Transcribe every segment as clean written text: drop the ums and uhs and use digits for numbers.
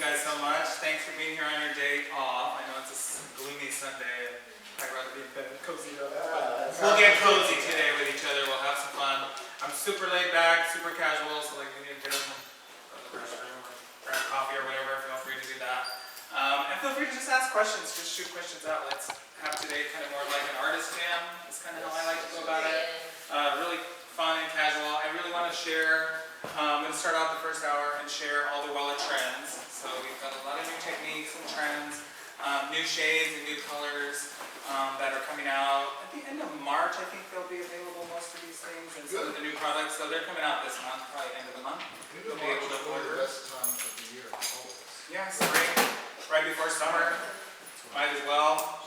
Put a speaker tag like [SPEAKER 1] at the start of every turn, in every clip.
[SPEAKER 1] guys so much. Thanks for being here on your day off. I know it's a gloomy Sunday. I'd rather be in bed and cozy up. We'll get cozy today with each other. We'll have some fun. I'm super laid back, super casual, so like we need to get up and go to the restroom or grab coffee or whatever. Feel free to do that. And feel free to just ask questions. Just shoot questions out. Let's have today kind of more like an artist jam. That's kind of how I like to go about it. Really fun and casual. I really want to share. I'm going to start out the first hour and share all the Wella trends. So we've got a lot of new techniques and trends, new shades and new colors that are coming out. At the end of March, I think they'll be available, most of these things, and some of the new products. So they're coming out this month, probably end of the month. You'll be able to order.
[SPEAKER 2] The best time of the year.
[SPEAKER 1] Yeah, spring, right before summer. Might as well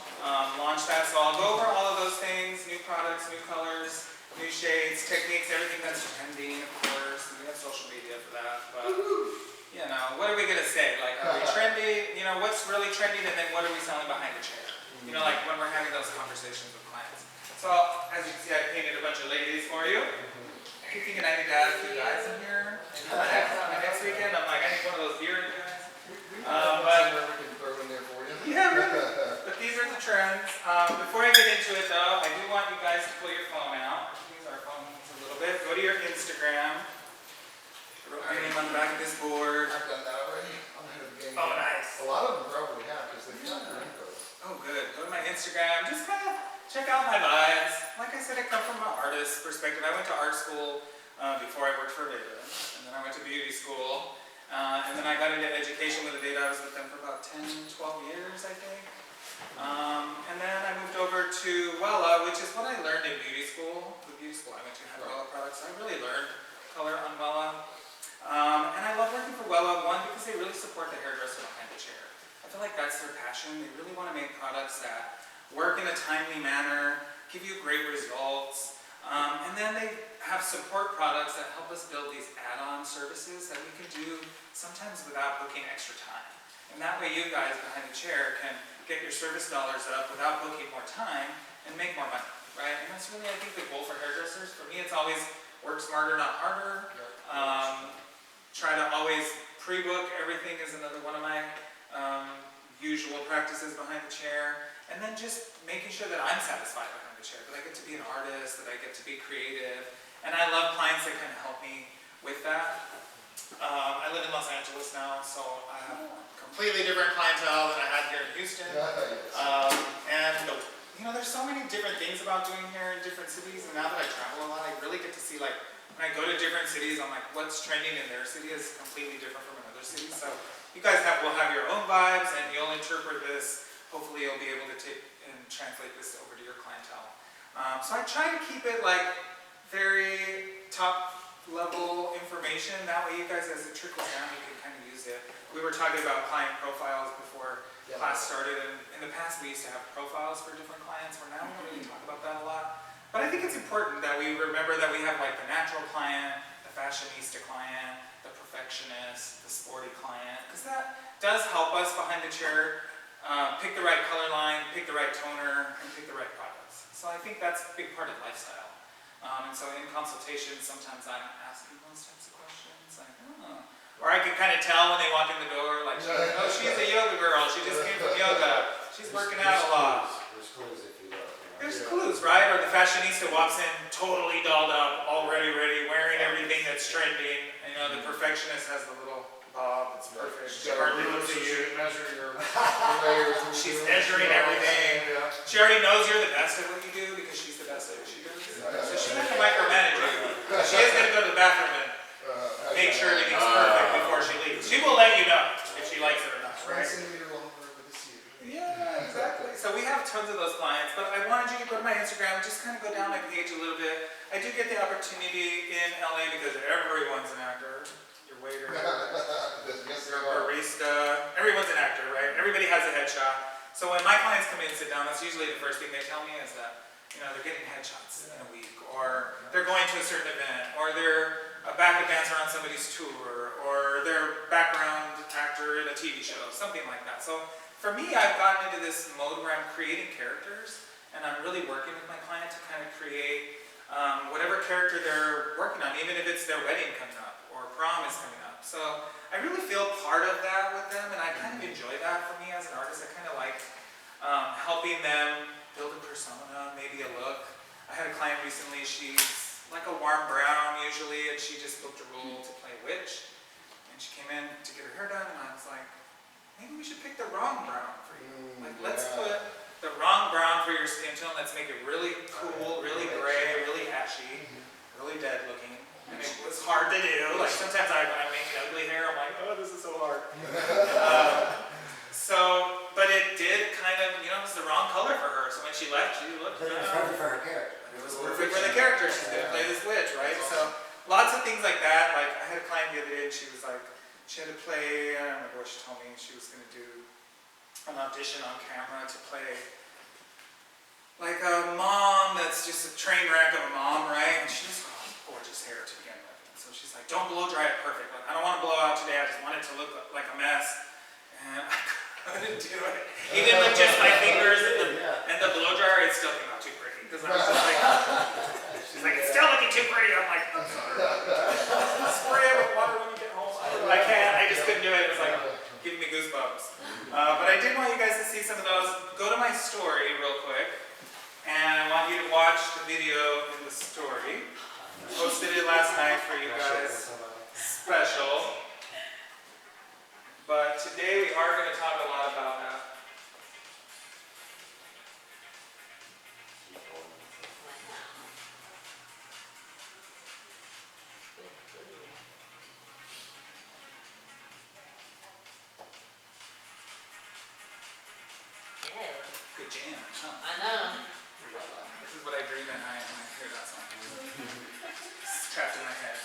[SPEAKER 1] launch that. So I'll go over all of those things, new products, new colors, new shades, techniques, everything that's trending, of course. We have social media for that. But, you know, what are we going to say? Like, are we trendy? You know, what's really trending, and then what are we selling behind the chair? You know, like when we're having those conversations with clients. So, as you can see, I painted a bunch of ladies for you. Are you thinking I need to add a few guys in here? My next weekend, I'm like, I need one of those bearded guys.
[SPEAKER 2] But we can throw in there for you.
[SPEAKER 1] Yeah, really. But these are the trends. Before I get into it, though, I do want you guys to pull your phone out. Use our phones a little bit. Go to your Instagram. Wrote my name on the back of this board.
[SPEAKER 2] I've done that already. I'm ahead of the game.
[SPEAKER 1] Oh, nice.
[SPEAKER 2] A lot of them probably have because they've got their info.
[SPEAKER 1] Oh, good. Go to my Instagram. Just kind of check out my vibes. Like I said, I come from an artist perspective. I went to art school before I worked for Veda, and then I went to beauty school, and then I got into education with Veda. I was with them for about 10, 12 years, I think. And then I moved over to Wella, which is what I learned in beauty school. The beauty school I went to had Wella products. I really learned color on Wella. And I love working for Wella, one, because they really support the hairdresser behind the chair. I feel like that's their passion. They really want to make products that work in a timely manner, give you great results, and then they have support products that help us build these add-on services that we can do sometimes without booking extra time. And that way you guys behind the chair can get your service dollars up without booking more time and make more money, right? And that's really, I think, the goal for hairdressers. For me, it's always work smarter, not harder. Try to always pre-book everything is another one of my usual practices behind the chair, and then just making sure that I'm satisfied behind the chair, that I get to be an artist, that I get to be creative, and I love clients that can help me with that. I live in Los Angeles now, so I have completely different clientele than I had here in Houston. And you know, there's so many different things about doing hair in different cities, and now that I travel a lot, I really get to see, like, when I go to different cities, I'm like, what's trending in their city is completely different from another city. So you guys will have your own vibes, and you'll interpret this. Hopefully you'll be able to take and translate this over to your clientele. So I try to keep it like very top level information. That way you guys, as it trickles down, you can kind of use it. We were talking about client profiles before class started, and in the past we used to have profiles for different clients, where now we don't really talk about that a lot. But I think it's important that we remember that we have like the natural client, the fashionista client, the perfectionist, the sporty client, because that does help us behind the chair pick the right color line, pick the right toner, and pick the right products. So I think that's a big part of lifestyle. And so in consultation, sometimes I'm asking those types of questions, like, oh. Or I can kind of tell when they walk in the door, like, oh, she's a yoga girl, she just came from yoga, she's working out a lot.
[SPEAKER 2] There's clues if you look.
[SPEAKER 1] There's clues, right? Or the fashionista walks in totally dolled up, all ready, wearing everything that's trending. And, you know, the perfectionist has the little bob, it's perfect. She hardly looks at you.
[SPEAKER 2] Measure your layers.
[SPEAKER 1] She's measuring everything. She already knows you're the best at what you do because she's the best at what she does. So she's not going to micromanage you. She is going to go to the bathroom and make sure everything's perfect before she leaves. She will let you know if she likes it or not, right? Yeah, exactly. So we have tons of those clients, but I wanted you to go to my Instagram, just kind of go down my page a little bit. I do get the opportunity in LA because everyone's an actor. Your waiter, your barista, everyone's an actor, right? Everybody has a headshot. So when my clients come in and sit down, that's usually the first thing they tell me is that, you know, they're getting headshots in a week, or they're going to a certain event, or they're a backup dancer on somebody's tour, or they're a background actor in a TV show, something like that. So for me, I've gotten into this mode where I'm creating characters, and I'm really working with my client to kind of create whatever character they're working on, even if it's their wedding coming up or prom is coming up. So I really feel part of that with them, and helping them build a persona, maybe a look. I had a client recently, she's like a warm brown usually, and she just booked a role to play witch. And she came in to get her hair done, and I was like, maybe we should pick the wrong brown for you. Like, let's put the wrong brown for your skin tone. Let's make it really cool, really gray, really ashy, really dead looking. And it was hard to do. Like, sometimes I'm making ugly hair, I'm like, oh, this is so hard. But it did kind of, it was the wrong color for her. So when she left, she looked.
[SPEAKER 3] But it was perfect for her character.
[SPEAKER 1] It was perfect for the character. She's going to play this witch, right? So lots of things like that. Like, I had a client the other day, and she was like, she had to play, I don't remember what she told me, she was going to do an audition on camera to play like a mom that's just a train wreck of a mom, right? And she just got gorgeous hair to begin with. And so she's like, don't blow dry it perfect. Like, I don't want to blow out today, I just want it to look like a mess. And I couldn't do it. Even with just my fingers and the blow dryer, it still came out too pretty. Because I was just like, she's like, it's still looking too pretty. I'm like, I'm sorry. Spray it with water when you get home. I can't, I just couldn't do it. It was like giving me goosebumps. But I did want you guys to see some of those. Go to my story real quick. And I want you to watch the video in the story. I posted it last night for you guys. Special. But today we are going to talk a lot about that. Good jam, huh?
[SPEAKER 4] I know.
[SPEAKER 1] This is what I dream at night when I hear that song. It's trapped in my head.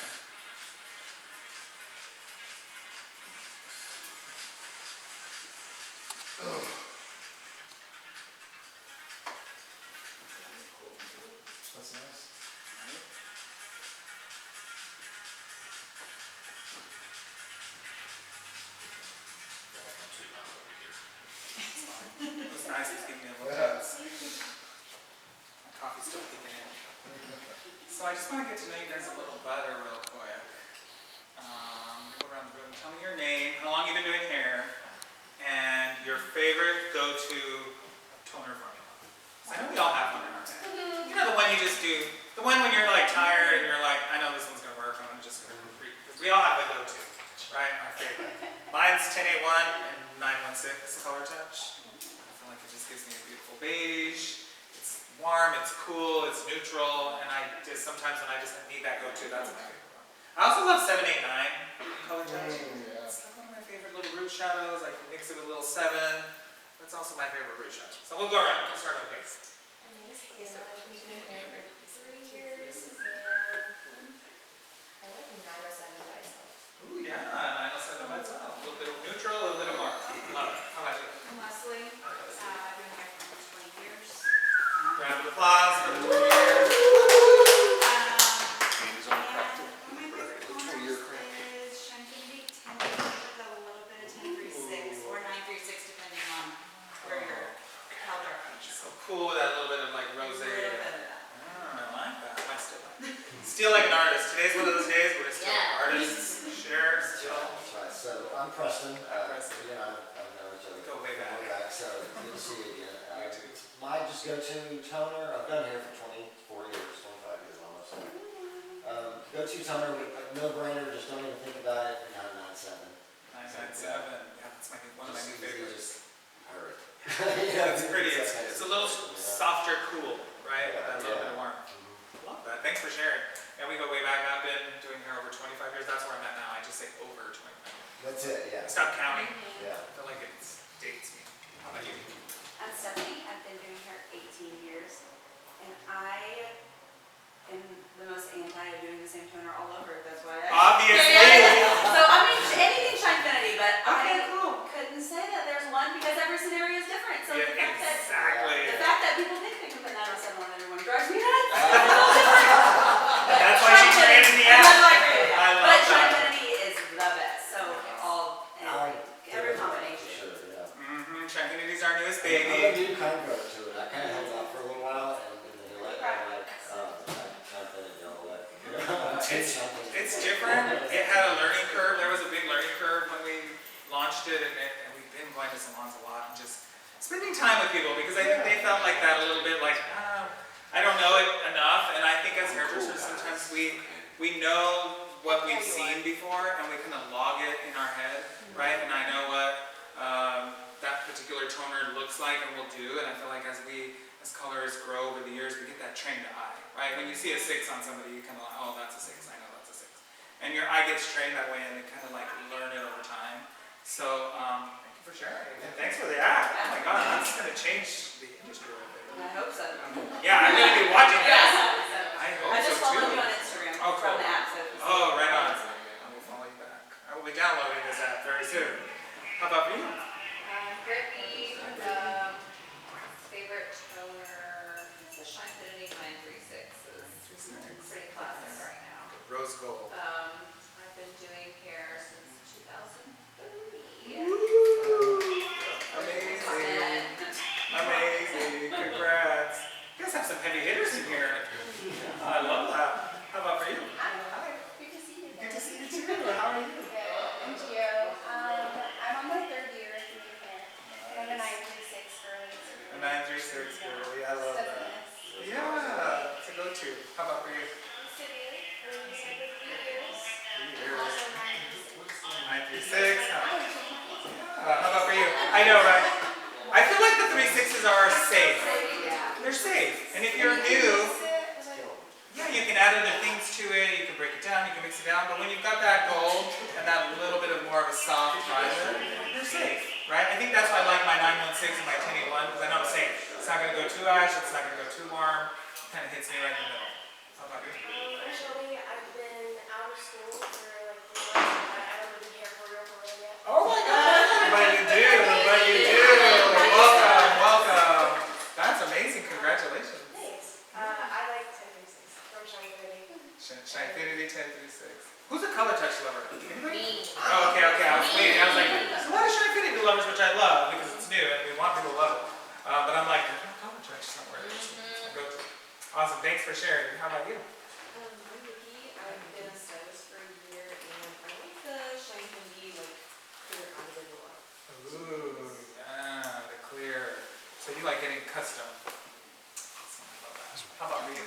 [SPEAKER 2] That's nice.
[SPEAKER 1] It was nice, it's giving me a little chance. My coffee's still kicking in. So I just want to get to know you guys a little better real quick. Go around the room, tell me your name, how long you've been doing hair, and your favorite go-to toner formula. So I know we all have one in our head. You know the one you just do, the one when you're like tired and you're like, I know this one's going to work, I'm just going to read. Because we all have a go-to, right? Our favorite. Mine's 1081 and 916 Color Touch. I feel like it just gives me a beautiful beige. It's warm, it's cool, it's neutral, and I just sometimes when I just need that go-to, that's my favorite one. I also love 789 Color Touch. It's like one of my favorite little root shadows. I can mix it with a little 7. That's also my favorite root shadow. So we'll go around. We'll start with base.
[SPEAKER 5] So I've been doing hair for 3 years, and I like 907 by myself.
[SPEAKER 1] Ooh, yeah, 907 myself. A little bit of neutral, a little bit of warm. Love it. How about you?
[SPEAKER 5] I'm Leslie. I've been here for 20 years.
[SPEAKER 1] Round of applause for the 20 years.
[SPEAKER 2] Andy's on the crack too.
[SPEAKER 5] One of my favorite colors is Chantilly 10 with a little bit of 1036 or 936 depending on where you're, how dark you
[SPEAKER 1] So cool with that little bit of like
[SPEAKER 5] A
[SPEAKER 1] rosé.
[SPEAKER 5] little bit of that.
[SPEAKER 1] I like that. I still like it. Still like an artist. Today's one of those days where we're still artists. Share, still.
[SPEAKER 3] That's right. So I'm Preston.
[SPEAKER 1] Preston.
[SPEAKER 3] I've known each other.
[SPEAKER 1] Go way back.
[SPEAKER 3] So good to see you again.
[SPEAKER 1] Me too.
[SPEAKER 3] My just go-to toner. I've done hair for 24 years, 25 years almost. Go-to toner, no-brainer. Just don't even think about it. 997.
[SPEAKER 1] 997. Yeah, that's one of my new favorites.
[SPEAKER 3] Just hurry.
[SPEAKER 1] Yeah, it's pretty. It's a little softer, cool, right? A little bit warm. Love that. Thanks for sharing. Yeah, we go way back. I've been doing hair over 25 years. That's where I'm at now. I just say over 25 years.
[SPEAKER 3] That's it.
[SPEAKER 1] I
[SPEAKER 3] Yeah.
[SPEAKER 1] stopped counting.
[SPEAKER 3] Yeah.
[SPEAKER 1] I feel like it dates me. How about you?
[SPEAKER 5] I'm Stephanie. I've been doing hair 18 years, and I am the most anti of doing the same toner all over. That's why I.
[SPEAKER 1] Obviously.
[SPEAKER 5] So I mean, anything Shinefinity, but
[SPEAKER 1] Okay,
[SPEAKER 5] I
[SPEAKER 1] cool.
[SPEAKER 5] couldn't say that there's one because every scenario is different. So
[SPEAKER 1] Yeah, exactly.
[SPEAKER 5] the fact that people think they can put 907 on everyone drives me nuts.
[SPEAKER 1] That's why she created the
[SPEAKER 5] And
[SPEAKER 1] app.
[SPEAKER 5] that's why I created it.
[SPEAKER 1] I love
[SPEAKER 5] But
[SPEAKER 1] that.
[SPEAKER 5] Shinefinity is the best. So all and
[SPEAKER 3] I
[SPEAKER 5] every
[SPEAKER 3] for
[SPEAKER 5] combination.
[SPEAKER 3] sure. Yeah.
[SPEAKER 1] Shinity's our newest
[SPEAKER 3] I'm a
[SPEAKER 1] baby.
[SPEAKER 3] new kind of go to it. I kind of held off for a little while, and then you're like, I'm like, something and y'all let.
[SPEAKER 1] It's different. It had a learning curve. There was a big learning curve when we launched it, and we've been going to salons a lot. And just spending time with people, because I think they felt like that a little bit, like, I don't know it enough, and I think as hairdressers sometimes we know what we've seen before, and we kind of log it in our head, right? And I know what that particular toner looks like and will do, and I feel like as colorists grow over the years, we get that trained eye, right? When you see a 6 on somebody, you kind of like, oh, that's a 6, I know that's a 6. And your eye gets trained that way, and you kind of like learn it over time. So, thank you for sharing, and thanks for the ad. Oh my God, that's going to change the industry right there.
[SPEAKER 5] I hope so.
[SPEAKER 1] Yeah, I'm going to be watching that. I hope
[SPEAKER 5] I just
[SPEAKER 1] so
[SPEAKER 5] followed
[SPEAKER 1] too.
[SPEAKER 5] you on Instagram
[SPEAKER 1] Oh,
[SPEAKER 5] from
[SPEAKER 1] cool.
[SPEAKER 5] the app, so. if you see
[SPEAKER 1] Oh,
[SPEAKER 5] it.
[SPEAKER 1] right on. I will follow you back. I will be downloading this app very soon. How about you?
[SPEAKER 4] Brittany, favorite toner, the Shinefinity 936 is pretty classic right now.
[SPEAKER 1] Rose gold.
[SPEAKER 4] I've been doing hair since 2003.
[SPEAKER 1] Amazing. Amazing. Congrats. You guys have some heavy hitters in here. I love that. How about for you?
[SPEAKER 6] Hi. Good to see you.
[SPEAKER 1] Good to see you too. How are you?
[SPEAKER 6] Good. I'm Gio. I'm on my 3rd year of doing hair. I'm a 936 girly.
[SPEAKER 1] A 936 girly. I love that. Yeah. It's a go-to. How about for you?
[SPEAKER 6] City. I'm with 3 years.
[SPEAKER 1] 3 years.
[SPEAKER 6] Also
[SPEAKER 1] 936.
[SPEAKER 6] 936.
[SPEAKER 1] How about for you? I know, right? I feel like the 36s are safe.
[SPEAKER 5] Yeah.
[SPEAKER 1] They're safe. And if you're new, yeah, you can add other things to it. You can break it down. You can mix it down. But when you've got that gold and that little bit of more of a soft primer, you're safe, right? I think that's why I like my 916 and my 1081, because I know I'm safe. It's not going to go too ash. It's not going to go too warm. It kind of hits me right in the middle. How about you?
[SPEAKER 6] Actually, I've been out of school for like 3 months. I don't really care for real yet.
[SPEAKER 1] Oh my God! But you do. But you do. Welcome. Welcome. That's amazing. Congratulations.
[SPEAKER 6] Thanks. I like 1036 from Shinefinity.
[SPEAKER 1] Shinefinity 1036. Who's a color touch lover? Anybody?
[SPEAKER 4] Me.
[SPEAKER 1] Oh, okay. I was waiting. I was like, there's a lot of Shinefinity lovers, which I love because it's new and we want people to love it. But I'm like, there's no color touch somewhere. Go-to. Awesome. Thanks for sharing. How about you?
[SPEAKER 4] I'm Vicky. I've been a stylist for a year, and I like the Shinefinity clear eyelid look.
[SPEAKER 1] Ooh, yeah, the clear. So you like getting custom. Awesome. I love that. How about you?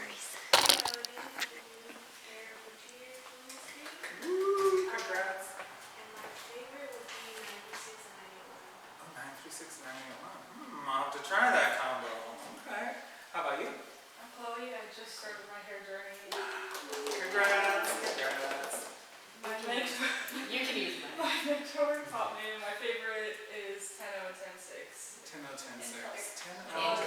[SPEAKER 1] Ooh, congrats.
[SPEAKER 6] And my favorite would be 96 and 91.
[SPEAKER 1] Oh, 936 and 981. I'll have to try that combo. Okay. How about you?
[SPEAKER 7] I'm Chloe. I just started my hair journey.
[SPEAKER 1] Congrats. Congrats.
[SPEAKER 7] My mentor,
[SPEAKER 4] You can use mine.
[SPEAKER 7] my mentor taught me my favorite is 10016.
[SPEAKER 1] 10106.
[SPEAKER 4] And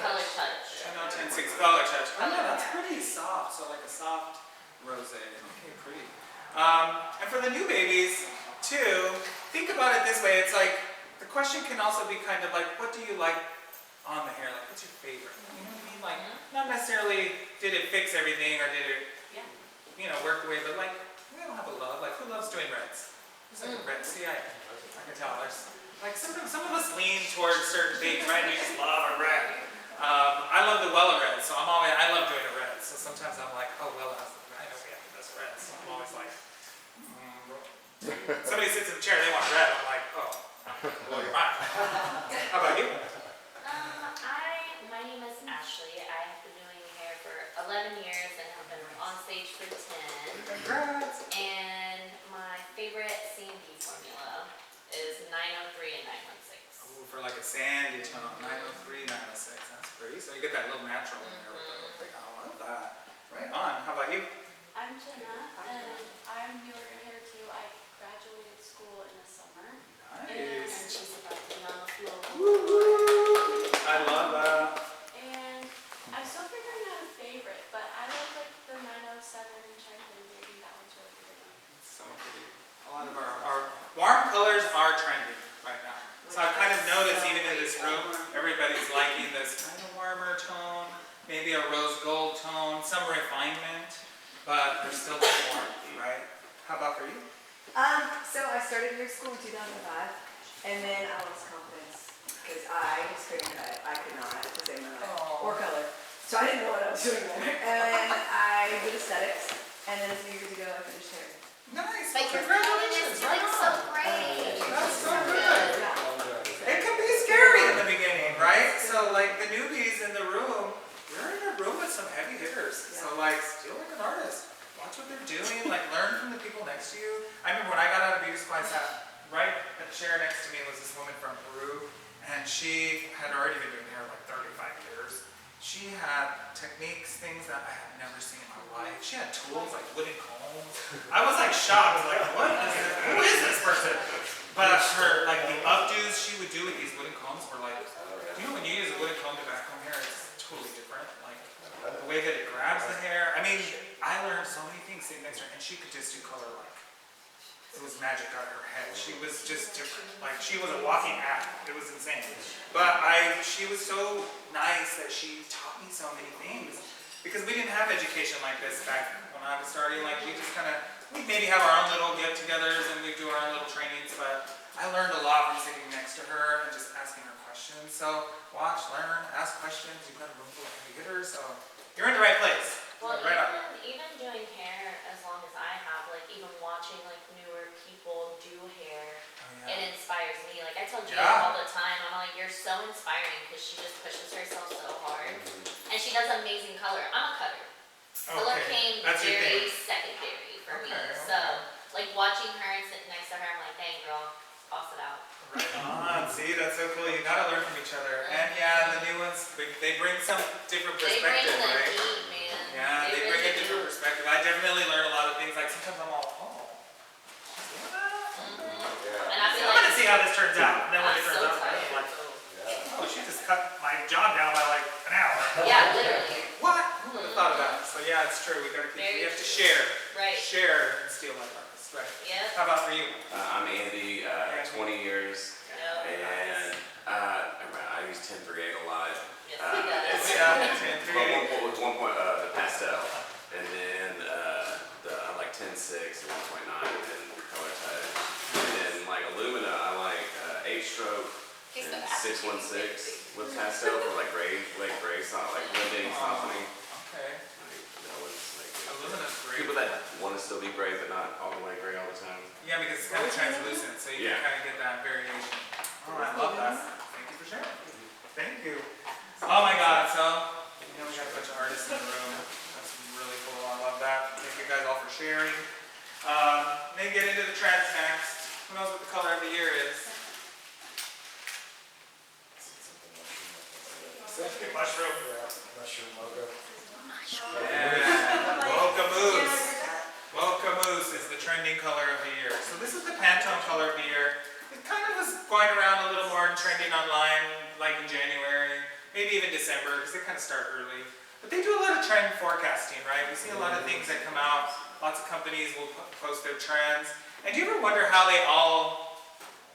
[SPEAKER 4] color touch.
[SPEAKER 1] 10106 color touch. Oh, yeah, that's pretty soft. So like a soft rose. Okay, pretty. And for the new babies, too, think about it this way. It's like, the question can also be kind of like, what do you like on the hair? Like, what's your favorite? You know what I mean? Like, not necessarily, did it fix everything or did it, work the way, but like, we don't have a love. Like, who loves doing reds? Who's like a red? See, I can tell. There's, like, some of us lean towards certain things, right? We just love a red. I love the Wella red, so I love doing a red. So sometimes I'm like, oh, Wella has I know we have the best reds. So I'm always like, somebody sits in the chair, they want red. I'm like, oh, blow your mind. How about you?
[SPEAKER 8] My name is Ashley. I have been doing hair for 11 years and have been on stage for 10.
[SPEAKER 1] Congrats.
[SPEAKER 8] And my favorite C&D formula is 903 and 916.
[SPEAKER 1] Ooh, for like a sandy tone, 903, 906. That's pretty. So you get that little natural in there with the, I love that. Right on. How about you?
[SPEAKER 6] I'm Jenna, and I'm newer to hair too. I graduated school in the summer.
[SPEAKER 8] And
[SPEAKER 1] Nice.
[SPEAKER 8] she's about to be on the floor.
[SPEAKER 1] Woo-hoo. I love that.
[SPEAKER 6] And I'm still figuring out a favorite, but I like the 907 and Shinefinity. I think that one's really good.
[SPEAKER 1] So pretty. A lot of our warm colors are trending right now. So I've kind of noticed even in this room, everybody's liking this kind of warmer tone, maybe a rose gold tone, some refinement, but they're still warm, right? How about for you?
[SPEAKER 9] So I started hair school in 2005, and then I lost confidence because I just couldn't cut. I could not at the same time or color. So I didn't know what I was doing there. And then I did aesthetics, and then a few years ago I finished hair.
[SPEAKER 1] Nice.
[SPEAKER 8] But your
[SPEAKER 1] Congratulations.
[SPEAKER 8] confidence is like so
[SPEAKER 1] on.
[SPEAKER 8] great.
[SPEAKER 1] That's so good. It can be scary in the beginning, right? she had already been doing hair like 35 years. She had techniques, things that I had never seen in my life. She had tools like wooden combs. I was like shocked, like what is this? Who is this person? But her, like the updos she would do with these wooden combs were like, you know when you use a wooden comb to back comb hair, it's totally different. Like the way that it grabs the hair. I mean, I learned so many things sitting next to her, and she could just do color like it was magic out of her head. She was just different. Like she was a walking act. It was insane. But she was so nice that she taught me so many things because we didn't have education like this back when I was starting. Like we just kind of, we maybe have our own little get-togethers and we do our own little trainings. But I learned a lot from sitting next to her and just asking her questions. So watch, learn, ask questions. You've got a room full of heavy hitters, so you're in the right place.
[SPEAKER 8] Well,
[SPEAKER 1] right up.
[SPEAKER 8] even doing hair as long as I have, like even watching like newer people do hair, it inspires me. Like I tell Jay all the time, I'm like, you're so inspiring because she just pushes herself so hard, and she does amazing color. I'm a cutter. Color came
[SPEAKER 1] That's your
[SPEAKER 8] very
[SPEAKER 1] thing.
[SPEAKER 8] secondary for me.
[SPEAKER 1] Okay.
[SPEAKER 8] So like watching her and sitting next to her, I'm like, dang girl, toss it out.
[SPEAKER 1] Right on. See, that's so cool. You gotta learn from each other. And yeah, the new ones, they bring some different
[SPEAKER 8] They bring
[SPEAKER 1] perspective,
[SPEAKER 8] the
[SPEAKER 1] right?
[SPEAKER 8] heat, man.
[SPEAKER 1] Yeah, they bring
[SPEAKER 8] really
[SPEAKER 1] a different
[SPEAKER 8] do.
[SPEAKER 1] perspective. I definitely learn a lot of things. Like sometimes I'm all, oh, she's doing that?
[SPEAKER 8] And I feel
[SPEAKER 1] I'm
[SPEAKER 8] like
[SPEAKER 1] gonna see how this turns out. And then when
[SPEAKER 8] I'm
[SPEAKER 1] it turns
[SPEAKER 8] so
[SPEAKER 1] out,
[SPEAKER 8] tired.
[SPEAKER 1] I'm like, oh, she just cut my job down by like an hour.
[SPEAKER 8] Yeah, literally.
[SPEAKER 1] What? Who would have thought about it? So yeah, it's true. We
[SPEAKER 8] Very
[SPEAKER 1] have to share.
[SPEAKER 8] Right.
[SPEAKER 1] Share and steal like artists. Right.
[SPEAKER 8] Yep.
[SPEAKER 1] How about for you?
[SPEAKER 10] I'm Andy, 20 years, and I use 1038 a lot.
[SPEAKER 8] Yes, he does.
[SPEAKER 10] With 1 point, the pastel, and then I like 10.6 and 1.9, and color touch. And then like Illumina, I like 8-stroke
[SPEAKER 8] He's
[SPEAKER 10] and
[SPEAKER 8] the best.
[SPEAKER 10] 616 with pastel for like gray, like blending, softening.
[SPEAKER 1] Okay.
[SPEAKER 10] That one's like
[SPEAKER 1] Illumina's great.
[SPEAKER 10] people that want to still be gray, but not all the way gray all the time.
[SPEAKER 1] Yeah, because it's kind of translucent, so you can kind of get that variation. Oh, I love that. Thank you for sharing. Thank you. Oh my God, so, we got a bunch of artists in the room. That's really cool, I love that. Thank you guys all for sharing. Then get into the trends next. Who knows what the color of the year is? Mushroom.
[SPEAKER 3] Mushroom logo.
[SPEAKER 1] Yeah. Mocha Mousse. Mocha Mousse is the trending color of the year. So this is the Pantone color of the year. It kind of was going around a little more and trending online, like in January, maybe even December, because they kind of start early. But they do a lot of trend forecasting, right? We see a lot of things that come out. Lots of companies will post their trends. And do you ever wonder how they all,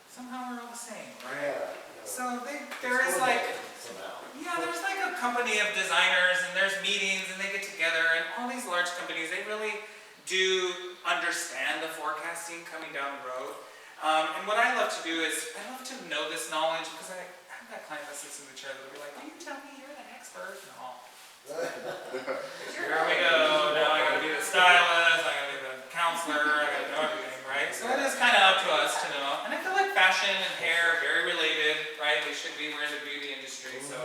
[SPEAKER 1] somehow are all the same, right?
[SPEAKER 3] Yeah.
[SPEAKER 1] So there is like,
[SPEAKER 3] Somehow.
[SPEAKER 1] yeah, there's like a company of designers and there's meetings and they get together and all these large companies, they really do understand the forecasting coming down the road. And what I love to do is, I love to know this knowledge because I have that client that sits in the chair that'll be like, will you tell me you're the expert? No. Here we go, now I gotta be the stylist, I gotta be the counselor, I gotta know everything, right? So it is kind of up to us to know. And I feel like fashion and hair are very related, right? They should be, we're in the beauty industry, so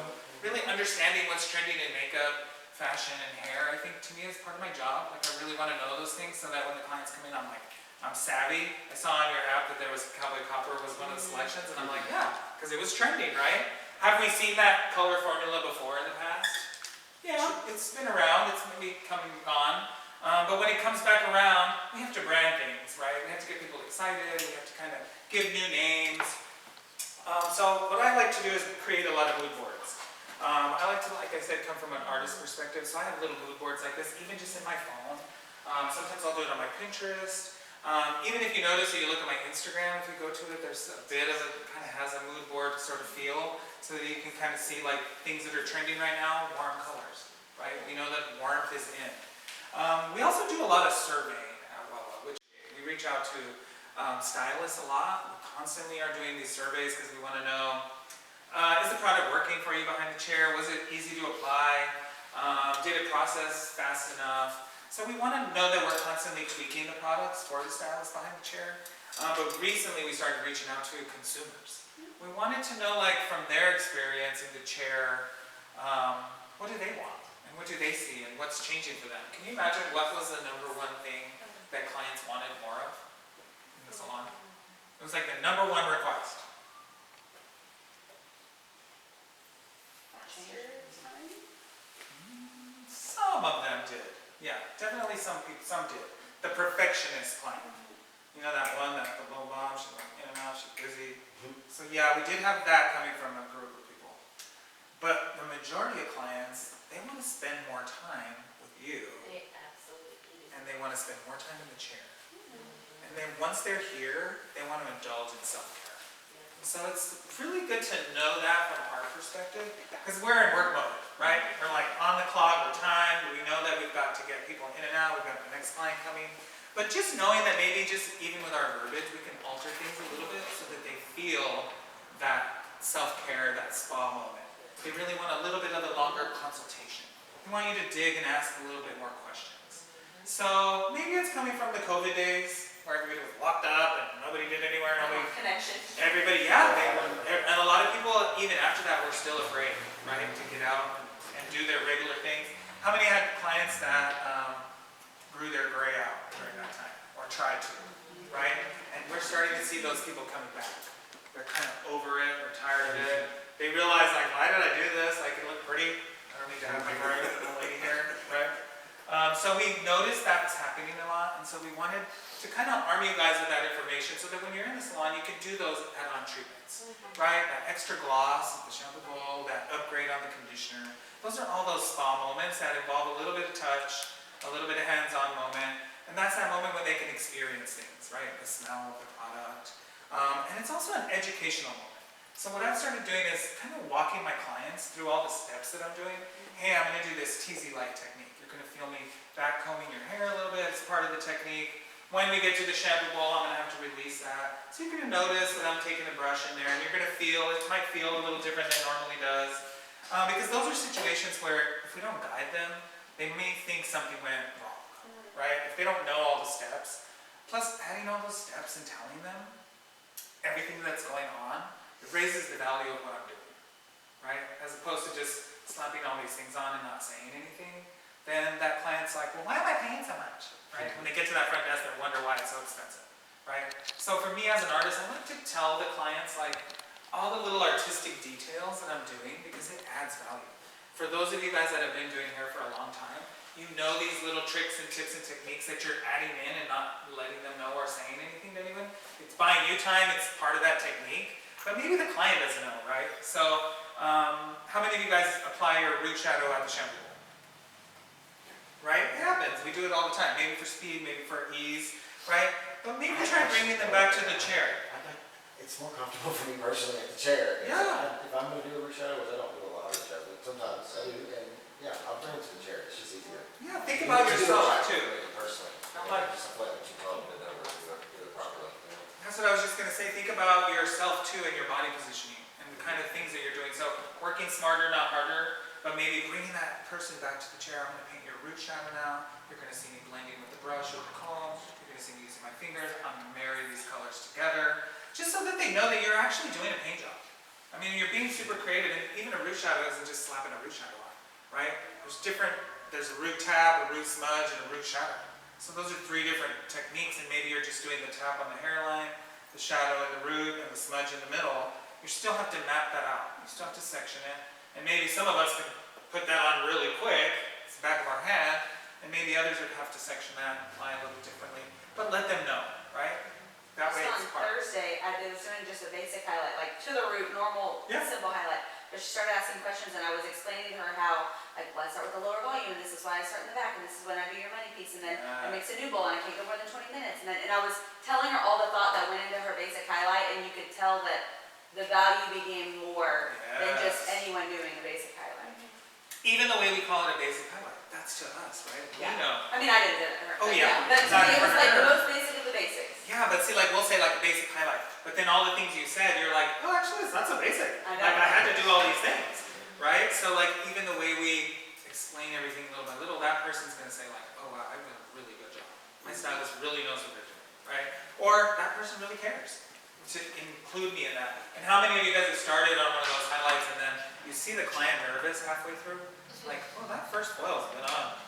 [SPEAKER 1] really understanding what's trending in makeup, fashion, and hair, I think to me is part of my job. Like I really want to know those things so that when the clients come in, I'm like, I'm savvy. I saw on your app that there was Cowboy Copper was one of the selections, and I'm like, yeah, because it was trending, right? Have we seen that color formula before in the past? Yeah, it's been around, it's maybe come and gone. But when it comes back around, we have to brand things, right? We have to get people excited, we have to kind of give new names. So what I like to do is create a lot of mood boards. I like to, like I said, come from an artist perspective, so I have little mood boards like this, even just in my phone. Sometimes I'll do it on my Pinterest. Even if you notice, or you look at my Instagram, if you go to it, there's a bit of it, kind of has a mood board sort of feel, so that you can kind of see like things that are trending right now, warm colors, right? We know that warmth is in. We also do a lot of surveying at Wella, which we reach out to stylists a lot. We constantly are doing these surveys because we want to know, is the product working for you behind the chair? Was it easy to apply? Did it process fast enough? So we want to know that we're constantly tweaking the products for the stylist behind the chair. But recently we started reaching out to consumers. We wanted to know, like, from their experience in the chair, what do they want? And what do they see? And what's changing for them? Can you imagine what was the #1 thing that clients wanted more of in the salon? It was like the #1 request.
[SPEAKER 5] Texture time?
[SPEAKER 1] Some of them did. Yeah, definitely some people, some did. The perfectionist client. You know that one, that the low bomb, she's like in and out, she's busy. So yeah, we did have that coming from a group of people. But the majority of clients, they want to spend more time with you,
[SPEAKER 8] They absolutely do.
[SPEAKER 1] and they want to spend more time in the chair. And then once they're here, they want to indulge in self-care. So it's really good to know that from our perspective, because we're in work mode, right? We're like on the clock, we're timed, we know that we've got to get people in and out, we've got the next client coming. But just knowing that maybe just even with our verbiage, we can alter things a little bit so that they feel that self-care, that spa moment. They really want a little bit of a longer consultation. They want you to dig and ask a little bit more questions. So maybe it's coming from the COVID days, where everybody was locked up and nobody did anywhere, nobody,
[SPEAKER 5] Connection.
[SPEAKER 1] everybody, yeah, they were, and a lot of people, even after that, were still afraid, right, to get out and do their regular things. How many had clients that grew their gray out during that time, or tried to, right? And we're starting to see those people coming back. They're kind of over it, they're tired of it. They realize, like, why did I do this? I can look pretty. I don't need to have my gray old lady hair, right? So we noticed that was happening a lot, and so we wanted to kind of arm you guys with that information so that when you're in the salon, you can do those add-on treatments, right? That extra gloss, the shampoo bowl, that upgrade on the conditioner. Those are all those spa moments that involve a little bit of touch, a little bit of hands-on moment, and that's that moment when they can experience things, right? The smell of the product. And it's also an educational moment. So what I've started doing is kind of walking my clients through all the steps that I'm doing. Hey, I'm going to do this TZ light technique. You're going to feel me back combing your hair a little bit. It's part of the technique. When we get to the shampoo bowl, I'm going to have to release that. So you're going to notice that I'm taking a brush in there, and you're going to feel, it might feel a little different than it normally does. Because those are situations where if we don't guide them, they may think something went wrong, right? If they don't know all the steps. Plus, adding all those steps and telling them everything that's going on, it raises the value of what I'm doing, right? As opposed to just slapping all these things on and not saying anything, then that client's like, well, why am I paying so much, right? When they get to that front desk, they wonder why it's so expensive, right? So for me as an artist, I like to tell the clients like all the little artistic details that I'm doing because it adds value. For those of you guys that have been doing hair for a long time, you know these little tricks and tips and techniques that you're adding in and not letting them know or saying anything to anyone. It's buying you time, it's part of that technique, but maybe the client doesn't know, right? So how many of you guys apply your root shadow at the shampoo bowl? Right? It happens. We do it all the time. Maybe for speed, maybe for ease, right? But maybe try bringing them back to the chair.
[SPEAKER 3] It's more comfortable for me personally at the chair.
[SPEAKER 1] Yeah.
[SPEAKER 3] If I'm going to do a root shadow, which I don't do a lot of root shadow, but sometimes I do, and yeah, I'll bring it to the chair. It's just easier.
[SPEAKER 1] Yeah, think about yourself too.
[SPEAKER 3] Personally.
[SPEAKER 1] Like-
[SPEAKER 3] Just let what you told me over do it properly. You know?
[SPEAKER 1] That's what I was just going to say. Think about yourself too and your body positioning and the kind of things that you're doing. So working smarter, not harder, but maybe bringing that person back to the chair. I'm going to paint your root shadow now. You're going to see me blending with the brush or the comb. You're going to see me using my fingers. I'm going to marry these colors together, just so that they know that you're actually doing a paint job. I mean, you're being super creative, and even a root shadow isn't just slapping a root shadow on, right? There's a root tap, a root smudge, and a root shadow. So those are three different techniques, and maybe you're just doing the tap on the hairline, the shadow in the root, and the smudge in the middle. You still have to map that out. You still have to section it. And maybe some of us can put that on really quick, it's the back of our hand, and maybe others would have to section that, apply a little differently. But let them know, right? That way
[SPEAKER 5] So
[SPEAKER 1] it's
[SPEAKER 5] on
[SPEAKER 1] part.
[SPEAKER 5] Thursday, I was doing just a basic highlight, like to the root, normal,
[SPEAKER 1] Yeah.
[SPEAKER 5] simple highlight. But she started asking questions and I was explaining to her how, like, let's start with the lower volume, and this is why I start in the back, and this is when I do your money piece, and then I mix a new bowl, and I can't go more than 20 minutes. And I was telling her all the thought that went into her basic highlight, and you could tell that the value became more than just
[SPEAKER 1] Yes.
[SPEAKER 5] anyone doing a basic highlight.
[SPEAKER 1] Even the way we call it a basic highlight, that's to us, right?
[SPEAKER 5] Yeah.
[SPEAKER 1] We know.
[SPEAKER 5] I mean, I didn't do it to her.
[SPEAKER 1] Oh,
[SPEAKER 5] but
[SPEAKER 1] yeah.
[SPEAKER 5] But to
[SPEAKER 1] Not
[SPEAKER 5] me, it was
[SPEAKER 1] for
[SPEAKER 5] like the
[SPEAKER 1] her.
[SPEAKER 5] most basic of the basics.
[SPEAKER 1] Yeah, but see, like, we'll say like a basic highlight, but then all the things you said, you're like, oh, actually, it's not so basic.
[SPEAKER 5] I know.
[SPEAKER 1] Like, I had to do all these things, right? So, like, even the way we explain everything little by little, that person's gonna say like, oh, wow, I've done a really good job. My stylist really knows what they're doing, right? Or that person really cares to include me in that. And how many of you guys have started on one of those highlights and then you see the client nervous halfway through? Like, oh, that first foil's been on.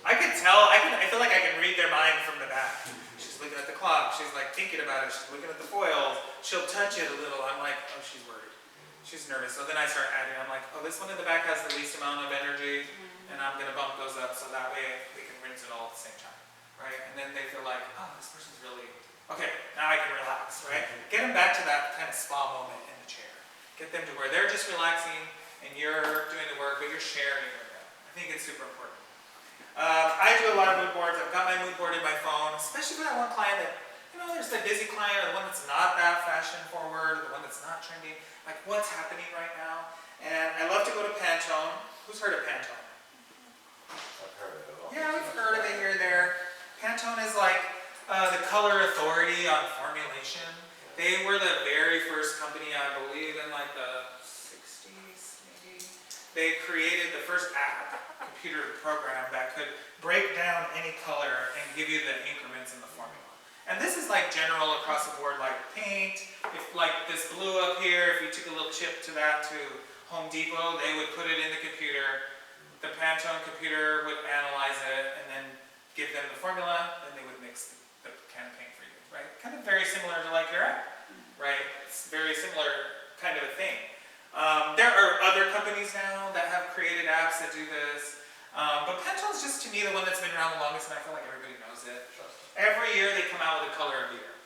[SPEAKER 1] I can tell, I feel like I can read their mind from the back. She's looking at the clock, she's like thinking about it, she's looking at the foils, she'll touch it a little, I'm like, oh, she's worried. She's nervous. So then I start adding. I'm like, oh, this one in the back has the least amount of energy, and I'm gonna bump those up so that way we can rinse it all at the same time, right? And then they feel like, oh, this person's really, okay, now I can relax, right? Get them back to that kind of spa moment in the chair. Get them to where they're just relaxing and you're doing the work, but you're sharing with them. I think it's super important. I do a lot of mood boards. I've got my mood board in my phone, especially for that one client that, there's the busy client or the one that's not that fashion forward, or the one that's not trending. Like, what's happening right now? And I love to go to Pantone. Who's heard of Pantone?
[SPEAKER 3] I've heard of it all.
[SPEAKER 1] Yeah, we've heard of it here and there. Pantone is like the color authority on formulation. They were the very first company, I believe, in like the 60s, maybe. They created the first app, computer program, that could break down any color and give you the increments in the formula. And this is like general across the board, like paint. If like this blue up here, if you took a little chip to that to Home Depot, they would put it in the computer. The Pantone computer would analyze it and then give them the formula, and they would mix the can of paint for you, right? Kind of very similar to like your app, right? It's very similar kind of a thing. There are other companies now that have created apps that do this, but Pantone's just to me the one that's been around the longest, and I feel like everybody knows it. Every year they come out with a color of the year.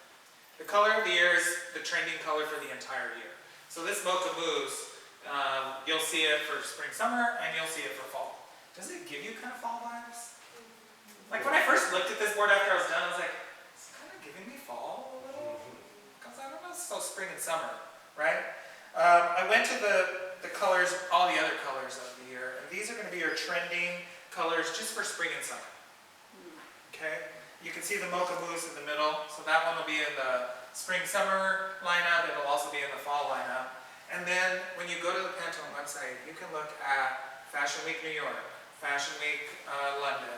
[SPEAKER 1] The color of the year is the trending color for the entire year. So this Mocha Mousse, you'll see it for spring, summer, and you'll see it for fall. Does it give you kind of fall vibes? Like when I first looked at this board after I was done, I was like, it's kind of giving me fall a little. Because I don't know, it's still spring and summer, right? I went to the colors, all the other colors of the year, and these are going to be your trending colors just for spring and summer. Okay? You can see the Mocha Mousse in the middle, so that one will be in the spring-summer lineup. It'll also be in the fall lineup. And then when you go to the Pantone website, you can look at Fashion Week New York, Fashion Week London,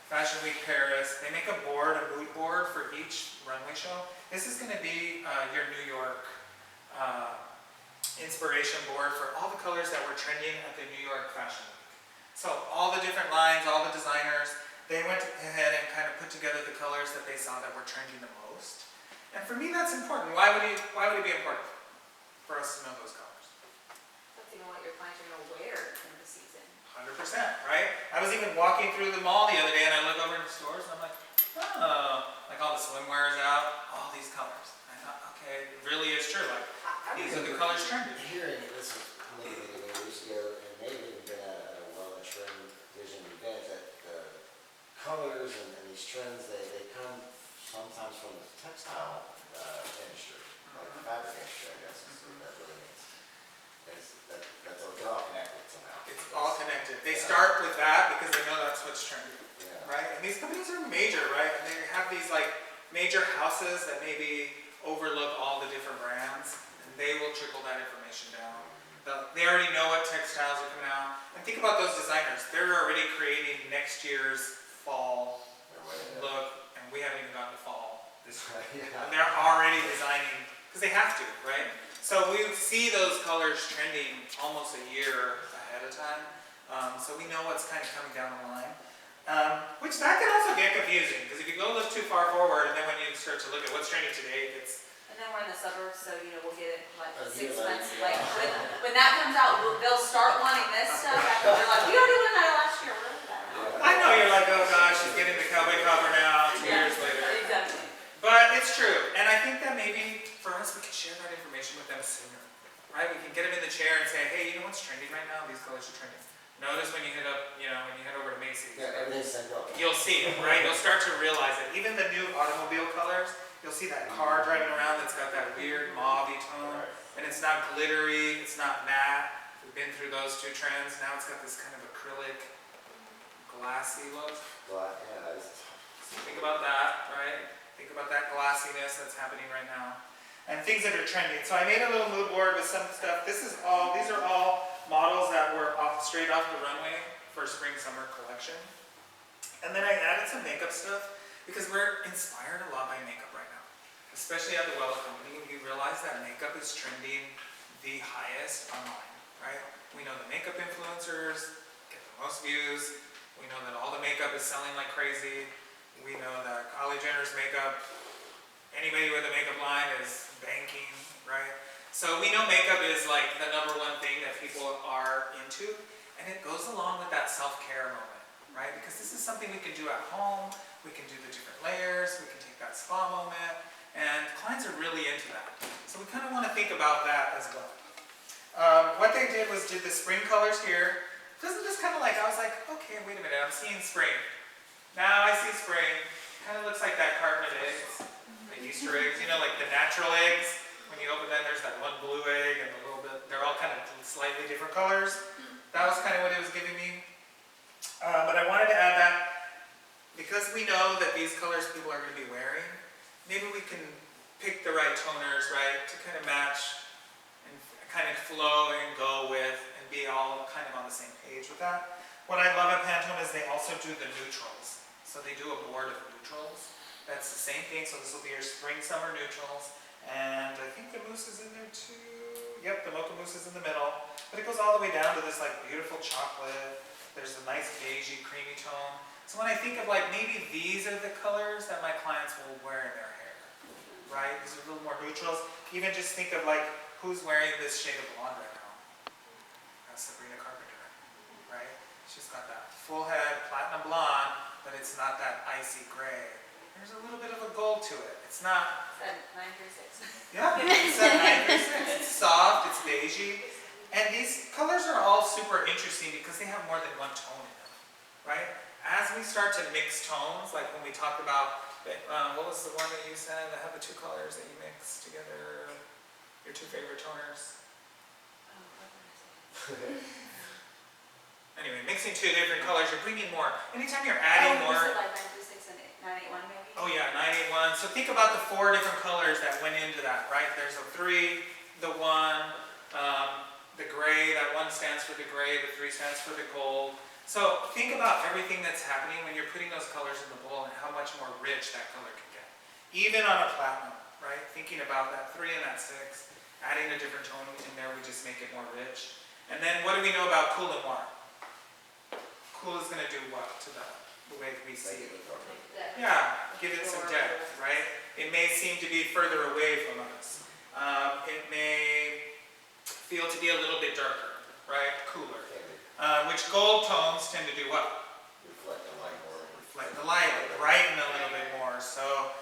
[SPEAKER 1] Fashion Week Paris. They make a board, a mood board for each runway show. This is going to be your New York inspiration board for all the colors that were trending at the New York Fashion Week. So all the different lines, all the designers, they went ahead and kind of put together the colors that they saw that were trending the most. And for me, that's important. Why would it be important for us to know those colors?
[SPEAKER 5] That's even what your clients are gonna wear in the season.
[SPEAKER 1] 100%, right? I was even walking through the mall the other day and I look over in the stores and I'm like, oh, like all the swimwear is out, all these colors. And I thought, okay, it really is true. Like, these are the colors trending.
[SPEAKER 3] Hearing this maybe years ago, and maybe even been at a Wella Trend vision event, that the colors and these trends, they come sometimes from the textile industry, like the fabric industry, I guess, is what that really means. They're all connected somehow.
[SPEAKER 1] It's all connected. They start with that because they know that's what's trending,
[SPEAKER 3] Yeah.
[SPEAKER 1] right? And these companies are major, right? And they have these like major houses that maybe overlook all the different brands, and they will trickle that information down. They already know what textiles are coming out. And think about those designers. They're already creating next year's fall look, and we haven't even gotten to fall this year.
[SPEAKER 3] Yeah.
[SPEAKER 1] And they're already designing, because they have to, right? So we see those colors trending almost a year ahead of time. So we know what's kind of coming down the line. Which that can also get confusing, because if you go look too far forward, and then when you start to look at what's trending today, it's
[SPEAKER 5] And then we're in the suburbs, so we'll get it like
[SPEAKER 3] A
[SPEAKER 5] 6
[SPEAKER 3] year
[SPEAKER 5] months.
[SPEAKER 3] later,
[SPEAKER 5] Like
[SPEAKER 3] yeah.
[SPEAKER 5] when that comes out, they'll start wanting this stuff. After they're like, we already went that last year. What is that?
[SPEAKER 1] I know you're like, oh gosh, she's getting the cowboy copper now, 2 years later.
[SPEAKER 5] Exactly.
[SPEAKER 1] But it's true, and I think that maybe for us, we can share that information with them sooner, right? We can get them in the chair and say, hey, you know what's trending right now? These colors are trending. Notice when you hit up, when you head over to Macy's,
[SPEAKER 3] Yeah, everything's sent up.
[SPEAKER 1] you'll see it, right? You'll start to realize it. Even the new automobile colors, you'll see that car driving around that's got that weird mauve-y tone, and it's not glittery, it's not matte. We've been through those two trends. Now it's got this kind of acrylic, glassy look.
[SPEAKER 3] But, yeah, it's
[SPEAKER 1] So think about that, right? Think about that glassiness that's happening right now. And things that are trending. So I made a little mood board with some stuff. These are all models that were straight off the runway for spring summer collection. And then I added some makeup stuff because we're inspired a lot by makeup right now. Especially at the Wella company, we realize that makeup is trending the highest online, right? We know the makeup influencers get the most views. We know that all the makeup is selling like crazy. We know that Kylie Jenner's makeup, anybody with a makeup line is banking, right? So we know makeup is like the #1 goes along with that self-care moment, right? Because this is something we can do at home, we can do the different layers, we can take that spa moment, and clients are really into that. So we kind of want to think about that as well. What they did was did the spring colors here. Doesn't this kind of like, I was like, okay, wait a minute, I'm seeing spring. Now I see spring. Kind of looks like that carton of eggs, the Easter eggs, you know, like the natural eggs. When you open that, there's that one blue egg and a little bit, they're all kind of slightly different colors. That was kind of what it was giving me. But I wanted to add that because we know that these colors people are going to be wearing, maybe we can pick the right toners, right, to kind of match and kind of flow and go with and be all kind of on the same page with that. What I love at Pantone is they also do the neutrals. So they do a board of neutrals. That's the same thing, so this will be your spring, summer neutrals. And I think the mousse is in there too. Yep, the mocha mousse is in the middle. But it goes all the way down to this like beautiful chocolate. There's a nice beigey, creamy tone. So when I think of like maybe these are the colors that my clients will wear in their hair, right? These are a little more neutrals. Even just think of like who's wearing this shade of blonde right now. That's Sabrina Carpenter, right? She's got that full head, platinum blonde, but it's not that icy gray. There's a little bit of a gold to it. It's not...
[SPEAKER 5] Is that 936?
[SPEAKER 1] Yeah, it's that 936. It's soft, it's beigey. And these colors are all super interesting because they have more than one tone in them, right? As we start to mix tones, like when we talked about, what was the one that you said that had the two colors that you mix together? Your two favorite toners?
[SPEAKER 5] Oh, what did I say?
[SPEAKER 1] Anyway, mixing two different colors, you're bringing more. Anytime you're adding more...
[SPEAKER 5] Oh, like 936 and 981 maybe?
[SPEAKER 1] Oh yeah, 981. So think about the 4 different colors that went into that, right? There's a 3, the 1, the gray, that 1 stands for the gray, the 3 stands for the gold. So think about everything that's happening when you're putting those colors in the bowl and how much more rich that color can get. Even on a platinum, right? Thinking about that 3 and that 6, adding a different tone in there, we just make it more rich. And then what do we know about cool and warm? Cool is going to do what to the way we see it? Yeah, give it some depth, right? It may seem to be further away from us. It may feel to be a little bit darker, right? Cooler. Which gold tones tend to do what?
[SPEAKER 3] Reflect the light more.
[SPEAKER 1] Reflect the light, brighten a little bit more. So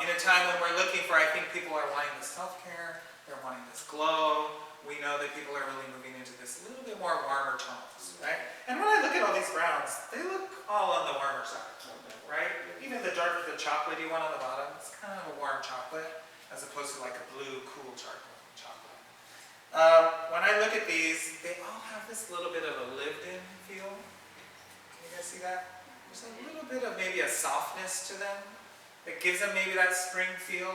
[SPEAKER 1] in a time when we're looking for, I think people are wanting this self-care, they're wanting this glow. We know that people are really moving into this little bit more warmer tones, right? And when I look at all these browns, they look all on the warmer side, right? Even the dark, the chocolatey one on the bottom, it's kind of a warm chocolate as opposed to like a blue, cool chocolate. When I look at these, they all have this little bit of a lived-in feel. Can you guys see that? There's a little bit of maybe a softness to them that gives them maybe that spring feel,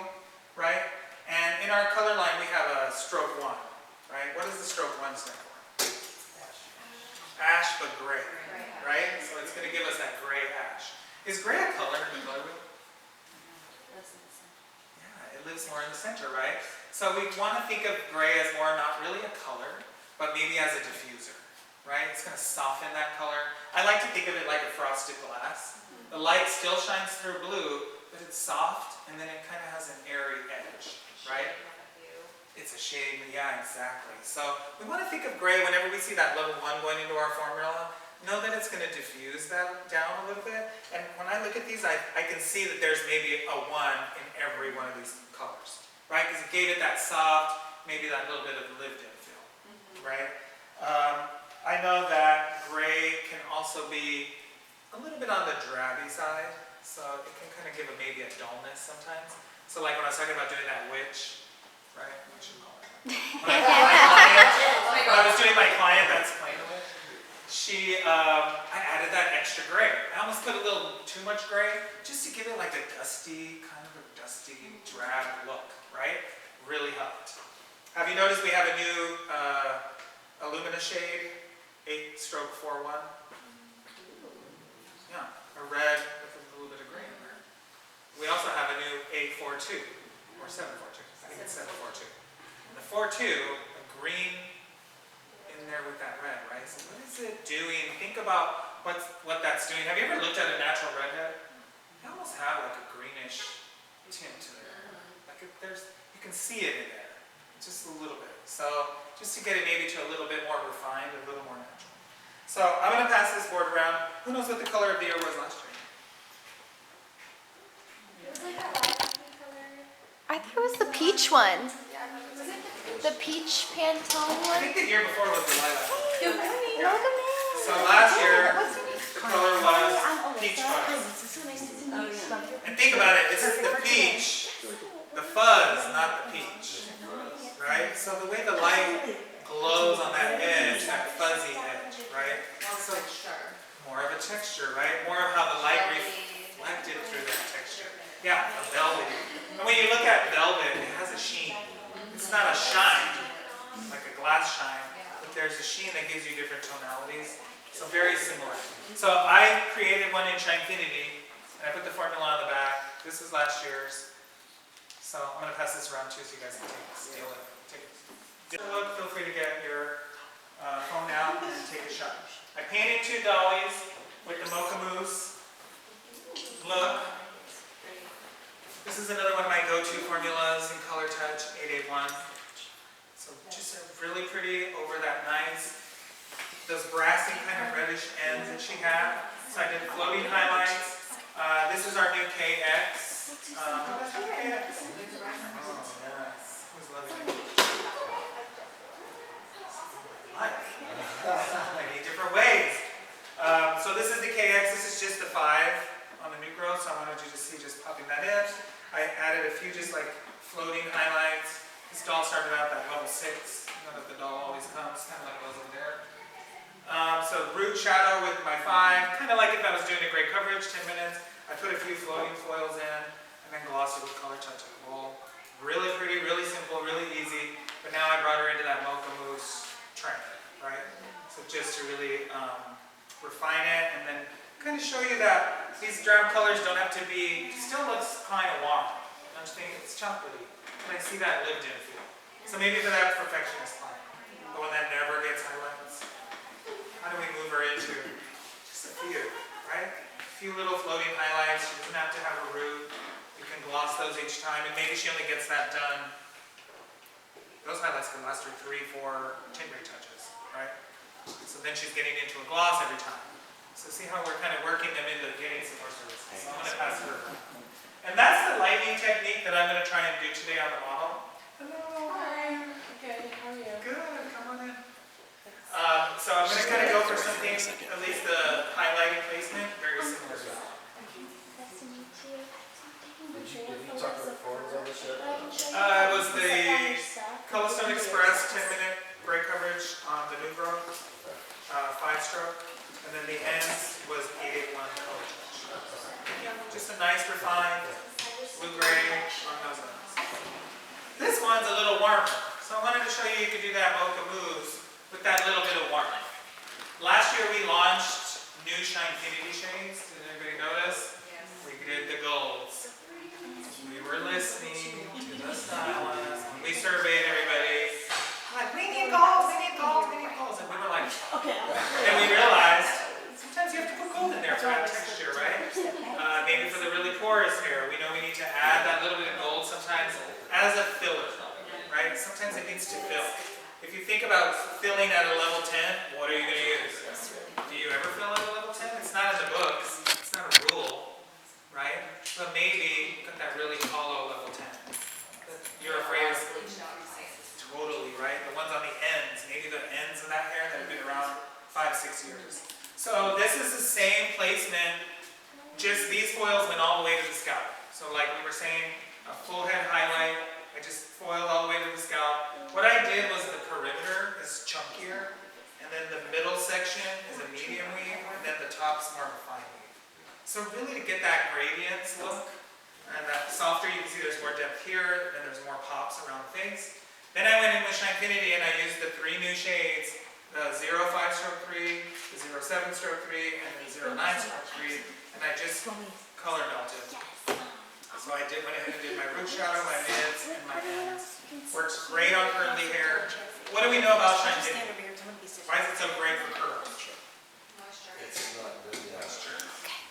[SPEAKER 1] right? And in our color line, we have a stroke 1. Right? What does the stroke 1 stand for? Ash, but gray. Right? So it's going to give us that gray ash. Is gray a color in the color wheel? Yeah, it lives more in the center, right? So we want to think of gray as more not really a color, but maybe as a diffuser. Right? It's going to soften that color. I like to think of it like a frosted glass. The light still shines through blue, but it's soft, and then it kind of has an airy edge. Right? It's a shade, yeah, exactly. So we want to think of gray whenever we see that level 1 going into our formula. Know that it's going to diffuse that down a little bit. And when I look at these, I can see that there's maybe a 1 in every one of these colors, right? Because it gave it that soft, maybe that little bit of lived-in feel, right? I know that gray can also be a little bit on the drabby side, so it can kind of give maybe a dullness sometimes. So like when I was talking about doing that witch, right? What should we call it? When I was doing my client that's playing with it, I added that extra gray. I almost put a little too much gray just to give it like a dusty, kind of a dusty, drab look, right? Really helped. Have you noticed we have a new Illumina shade, 8/41? Yeah, a red with a little bit of gray in there. We also have a new 842 or 742. I think it's 742. And the 42, a green in there with that red, right? So what is it doing? Think about what that's doing. Have you ever looked at a natural redhead? They almost have like a greenish tint to there. Like you can see it in there, just a little bit. So just to get it maybe to a little bit more refined, a little more natural. So I'm gonna pass this board around. Who knows what the color of the year was last year?
[SPEAKER 6] It was like a lilac-y color.
[SPEAKER 2] I thought it was the peach one.
[SPEAKER 6] Was it
[SPEAKER 2] The peach Pantone
[SPEAKER 1] I
[SPEAKER 2] one.
[SPEAKER 1] think the year before was the lilac.
[SPEAKER 6] Good morning.
[SPEAKER 1] Yeah.
[SPEAKER 2] Welcome in.
[SPEAKER 1] So last year,
[SPEAKER 2] What's your name?
[SPEAKER 1] the color was
[SPEAKER 2] I'm
[SPEAKER 1] peach
[SPEAKER 2] Alyssa. Hi,
[SPEAKER 1] fuzz.
[SPEAKER 2] Lisa. So nice to meet you.
[SPEAKER 1] And think about it, it's the peach, the fuzz, not the peach. Right? So the way the light glows on that edge, that fuzzy edge, right? So more of a texture, right? More of how the light reflected through that texture. Yeah, a velvet. And when you look at velvet, it has a sheen. It's not a shine, like a glass shine, but there's a sheen that gives you different tonalities. So very similar. So I created one in Shinefinity, and I put the formula on the back. This is last year's. So I'm going to pass this around too so you guys can steal it. Take it. Look, feel free to get your phone out and take a shot. I painted 2 dollies with the mocha mousse. Look. This is another one of my go-to formulas in Color Touch 881. So just a really pretty over that nice, those brassy kind of reddish ends that she had. So I did floating highlights. This is our new KX. What's our KX? Oh, yes. Who's loving it? Like 8 different ways. So this is the KX. This is just the 5 on the new growth. So I wanted you to see just popping that in. I added a few just like floating highlights. This doll started out at level 6. You know that the doll always comes, kind of like those over there. So root shadow with my 5, kind of like if I was doing a gray coverage, 10 minutes. I put a few floating foils in, and then glossed it with Color Touch in the bowl. Really pretty, really simple, really easy. But now I brought her into that mocha mousse trend, right? So just to really refine it, and then kind of show you that these drab colors don't have to be, still looks kind of warm. Don't you think? It's chocolatey. But I see that lived in feel. So maybe for that perfectionist client, the one that never gets highlights. How do we move her into just a few, right? A few little floating highlights. She doesn't have to have a root. You can gloss those each time, and maybe she only gets that done. Those highlights can last her 3, 4 tinting touches, right? So then she's getting into a gloss every time. So see how we're kind of working them into getting some more services. So I'm going to pass her around. And that's the lighting technique that I'm going to try and do today on the model. Hello.
[SPEAKER 6] Hi. Good. How are you?
[SPEAKER 1] Good. Come on in. So I'm going to kind of go for something, at least the highlighting placement, very similar to that.
[SPEAKER 6] Nice to meet you.
[SPEAKER 3] Did you talk about forms on this yet?
[SPEAKER 1] It was the Colorstone Express 10-minute gray coverage on the new growth, 5-stroke, and then the ends was 881 Color Touch. Just a nice refined blue-gray on those ends. This one's a little warmer, so I wanted to show you could do that mocha mousse with that little bit of warmth. Last year we launched new Shinefinity shades. Did anybody notice?
[SPEAKER 4] Yes.
[SPEAKER 1] We did the golds. We were listening to the stylists. We surveyed everybody. Like, we need golds, we need golds, we need golds. And we were like,
[SPEAKER 6] Okay.
[SPEAKER 1] and we realized sometimes you have to put gold in there for that texture, right? Maybe for the really porous hair, we know we need to add that little bit of gold sometimes as a filler, right? Sometimes it needs to fill. If you think about filling at a level 10, what are you going to use? Do you ever fill at a level 10? It's not in the books. It's not a rule, right? But maybe got that really hollow level 10. You're afraid of totally, right? The ones on the ends, maybe the ends of that hair that have been around 5, 6 years. So this is the same placement, just these foils went all the way to the scalp. So like we were saying, a full head highlight, I just foiled all the way to the scalp. What I did was the perimeter is chunkier, and then the middle section is a medium weave, and then the top's more of a fine weave. So really to get that gradients look, and that softer, you can see there's more depth here, then there's more pops around the face. Then I went in with Shinefinity and I used the 3 new shades, the 05 stroke 3, the 07 stroke 3, and the 09 stroke 3, and I just color melted. So I went ahead and did my root shadow, my mids, and my ends. Works great on curly hair. What do we know about Shinefinity? Why is it so great for curls?
[SPEAKER 3] It's not good, yeah.
[SPEAKER 1] Moisture.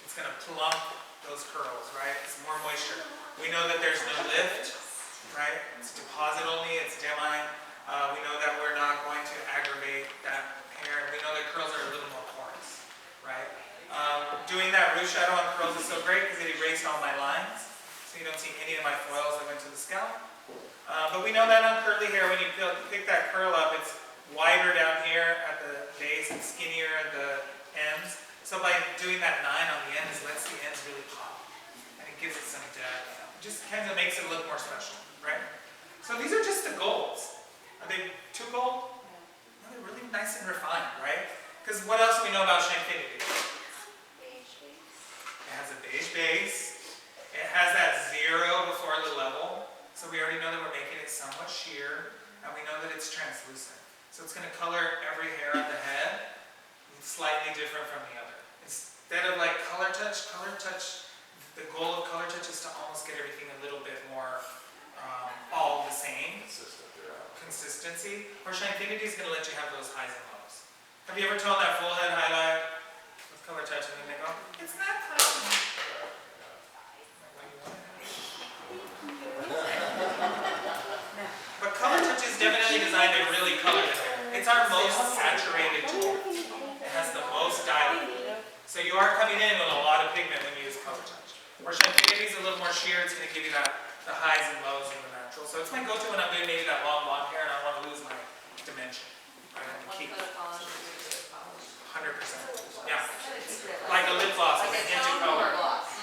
[SPEAKER 1] It's going to plump those curls, right? It's more moisture. We know that there's no lift, right? It's deposit only, it's demi. We know that we're not going to aggravate that hair. We know that curls are a little more curls is so great because it erased all my lines. So you don't see any of my foils that went to the scalp. But we know that on curly hair, when you pick that curl up, it's wider down here at the base and skinnier at the ends. So by doing that 9 on the ends, it lets the ends really pop. And it gives it some depth. It just kind of makes it look more special, right? So these are just the golds. Are they too gold? No, they're really nice and refined, right? Because what else do we know about Shankfinity? It has a beige base. It has that 0 before the level. So we already know that we're making it somewhat sheer. And we know that it's translucent. So it's going to color every hair on the head slightly different from the other. Instead of like color touch, the goal of color touch is to almost get everything a little bit more all the same.
[SPEAKER 10] Consistent throughout.
[SPEAKER 1] Consistency. Or Shankfinity is going to let you have those highs and lows. Have you ever told that full head highlight with color touch and then they go, it's not touching. But color touch is definitely designed to really color the hair. It's our most saturated tool. It has the most dye. So you are coming in with a lot of pigment when you use color touch. Where Shankfinity is a little more sheer, it's going to give you the highs and lows in the natural. So it's my go-to when I'm doing maybe that long blonde hair and I want to lose my dimension. I want to keep 100%. Yeah. Like a lip gloss with a hint of color.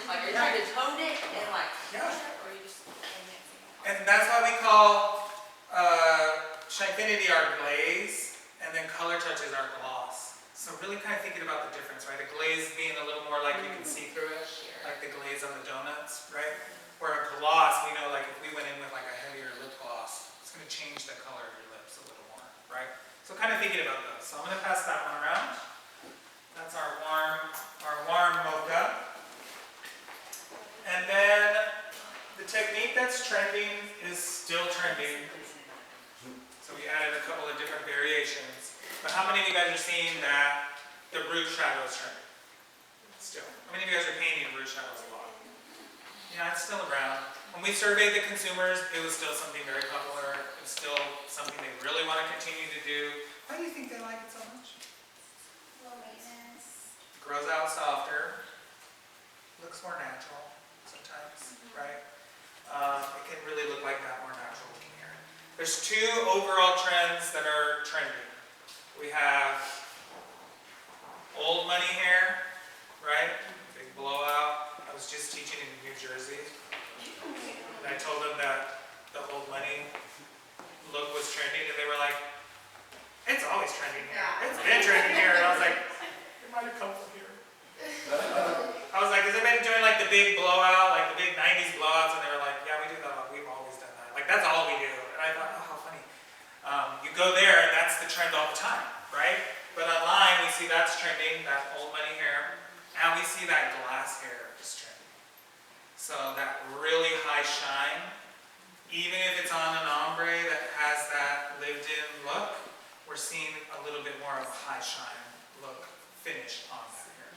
[SPEAKER 5] Like you're trying to tone it and like,
[SPEAKER 1] Yeah.
[SPEAKER 5] or you just.
[SPEAKER 1] And that's why we call Shankfinity our glaze, and then color touch is our gloss. So really kind of thinking about the difference, right? A glaze being a little more like you can see through it, like the glaze on the donuts, right? Where a gloss, we know like if we went in with like a heavier lip gloss, it's going to change the color of your lips a little more, right? So kind of thinking about those. So I'm going to pass that one around. That's our warm mocha. And then the technique that's trending is still trending. So we added a couple of different variations. But how many of you guys are seeing that the root shadow is trending? Still. How many of you guys are painting root shadows a lot? Yeah, it's still around. When we surveyed the consumers, it was still something very popular. It's still something they really want to continue to do. Why do you think they like it so much?
[SPEAKER 2] Low maintenance.
[SPEAKER 1] Grows out softer. Looks more natural sometimes, right? It can really look like that more natural looking hair. There's 2 overall trends that are trending. We have old money hair, right? Big blowout. I was just teaching in New Jersey. And I told them that the old money look was trending, and they were like, it's always trending here. It's been trending here. And I was like, it might have come from here. I was like, has anybody doing like the big blowout, like the big 90s blowouts? And they were like, yeah, we do that. We've always done that. Like, that's all we do. And I thought, oh, how funny. You go there, and that's the trend all the time, right? But online, we see that's trending, that old money hair. And we see that glass hair is trending. So that really high shine, even if it's on an ombre that has that lived-in look, we're seeing a little bit more of a high shine look finish on that hair.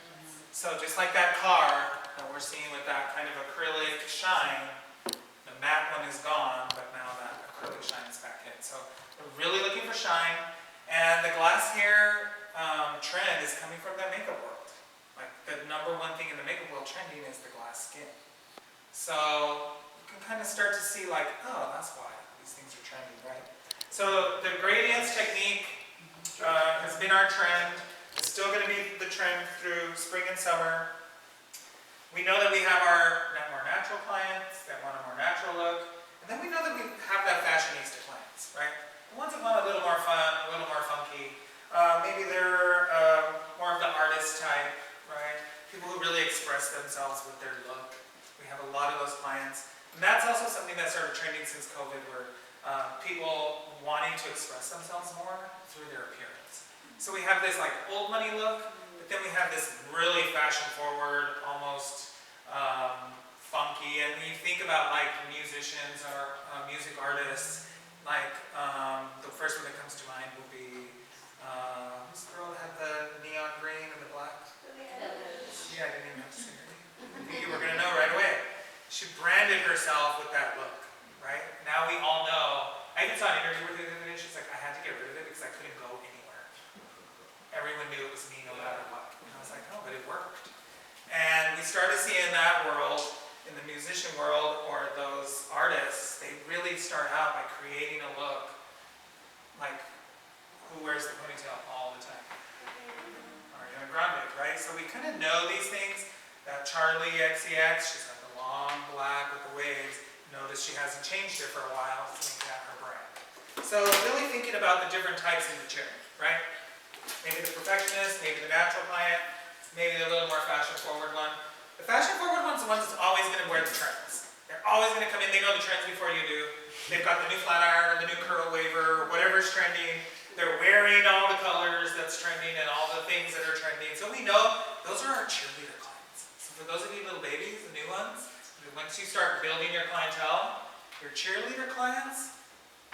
[SPEAKER 1] So just like that car that we're seeing with that kind of acrylic shine, the matte one is gone, but now that acrylic shine is back in. So we're really looking for shine. And the glass hair trend is coming from the makeup world. Like the #1 thing in the makeup world trending is the glass skin. So you can kind of start to see like, oh, that's why these things are trending, right? So the gradients technique has been our trend. It's still going to be the trend through spring and summer. We know that we have our more natural clients that want a more natural look. And then we know that we have that fashionista clients, right? The ones that want a little more fun, a little more funky. Maybe they're more of the artist type, right? People who really express themselves with their look. We have a lot of those clients. And that's also something that started trending since COVID, where people wanting to express themselves more through their appearance. So we have this like old money look, but then we have this really fashion forward, almost funky. And you think about like musicians or music artists, like the first one that comes to mind would be who's the girl that had the neon green and the black? Yeah, I didn't even have to say her name. You were gonna know right away. She branded herself with that look, right? Now we all know. I even saw an interview with her the other day. She's like, I had to get rid of it because I couldn't go anywhere. Everyone knew it was me no matter what. And I was like, oh, but it worked. And we started seeing that world, in the musician world, or those artists, they really start out by creating a look like who wears the ponytail all the time? Ariana Grande, right? So we kind of know these things. That Charlie XCX, she's got the long black with the waves. Notice she hasn't changed it for a while to make that her brand. So really thinking about the different types in the chair, right? Maybe the perfectionist, maybe the natural client, maybe a little more fashion-forward one. The fashion-forward one's the ones that's always going to wear the trends. They're always going to come in, they know the trends before you do. They've got the new flat iron or the new curl waver, or whatever's trending. They're wearing all the colors that's trending and all the things that are trending. So we know those are our cheerleader clients. So for those of you little babies, the new ones, once you start building your clientele, your cheerleader clients,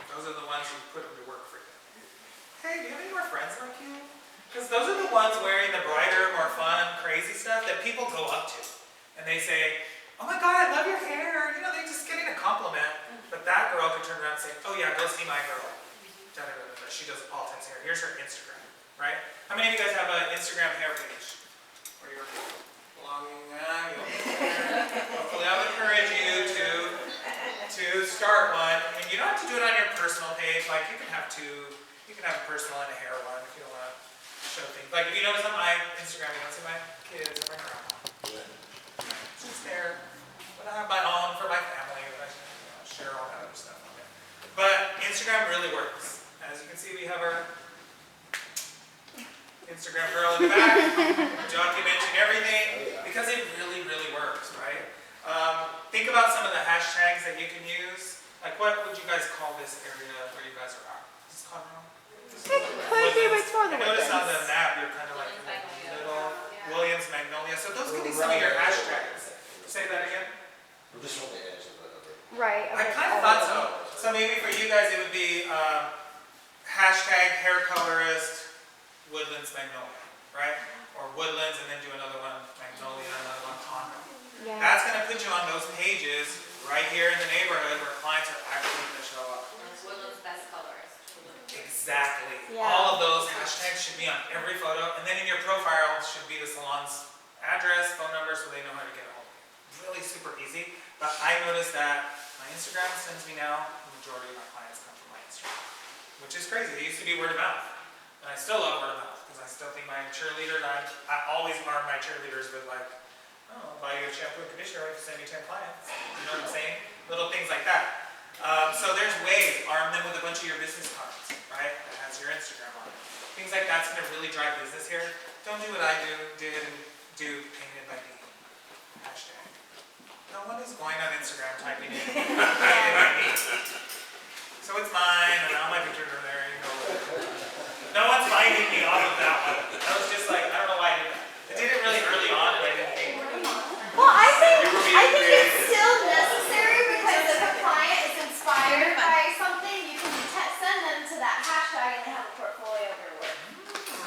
[SPEAKER 1] those are the ones who put them to work for you. Hey, do you have any more friends like you? Because those are the ones wearing the brighter, more fun, crazy stuff that people go up to. And they say, oh my God, I love your hair. You know, they're just getting a compliment. But that girl could turn around and say, oh yeah, go see my girl. Da, da, da, da. She does all types of hair. Here's her Instagram, right? How many of you guys have an Instagram hair page? Where you're belonging, hopefully I'll encourage you to start one. And you don't have to do it on your personal page. Like you can have two. You can have a personal and a hair one if you don't want to show things. Like if you notice on my Instagram, you don't see my kids or my grandma. It's just hair. But I have my own for my family. But I share all that other stuff on there. But Instagram really works. As you can see, we have our Instagram girl in the back, documenting everything, because it really, really works, right? Think about some of the hashtags that you can use. Like what would you guys call this area where you guys are at? Is this called wrong? I notice on the map you're kind of like in the middle, Williams, Magnolia. So those could be some of your hashtags. Say that again?
[SPEAKER 3] We're just on the edge of it.
[SPEAKER 9] Right.
[SPEAKER 1] I kind of thought so. So maybe for you guys it would be hashtag hair colorist Woodlands Magnolia, right? Or Woodlands and then do another one Magnolia, another one Conroe.
[SPEAKER 9] Yeah.
[SPEAKER 1] That's going to put you on those pages right here in the neighborhood where clients are actually going to show up.
[SPEAKER 5] Woodland's best colorist.
[SPEAKER 1] Exactly.
[SPEAKER 9] Yeah.
[SPEAKER 1] All of those hashtags should be on every photo, and then in your profile should be the salon's address, phone number, so they know how to get a hold of you. Really super easy, but I noticed that my Instagram sends me now, the majority of my clients come from my Instagram, which is crazy. It used to be word of mouth, and I still love word of mouth, because I still think my cheerleader, and I always arm my cheerleaders with like, oh, I'll buy you a shampoo and conditioner if you send me 10 clients. You know what I'm saying? Little things like that. So there's ways, arm them with a bunch of your business cards, right? That has your Instagram on it. Things like that's going to really drive business here. Don't do what I did and do painted by me. Hashtag. No one is going on Instagram typing in painted by me. So it's mine, and all my pictures are there. You know. No one's finding me off of that one. I was just like, I don't know why I did that. I did it really early on, and I didn't think.
[SPEAKER 2] Well, I think it's still necessary because if a client is inspired by something, you can send them to that hashtag and they have a portfolio of their work.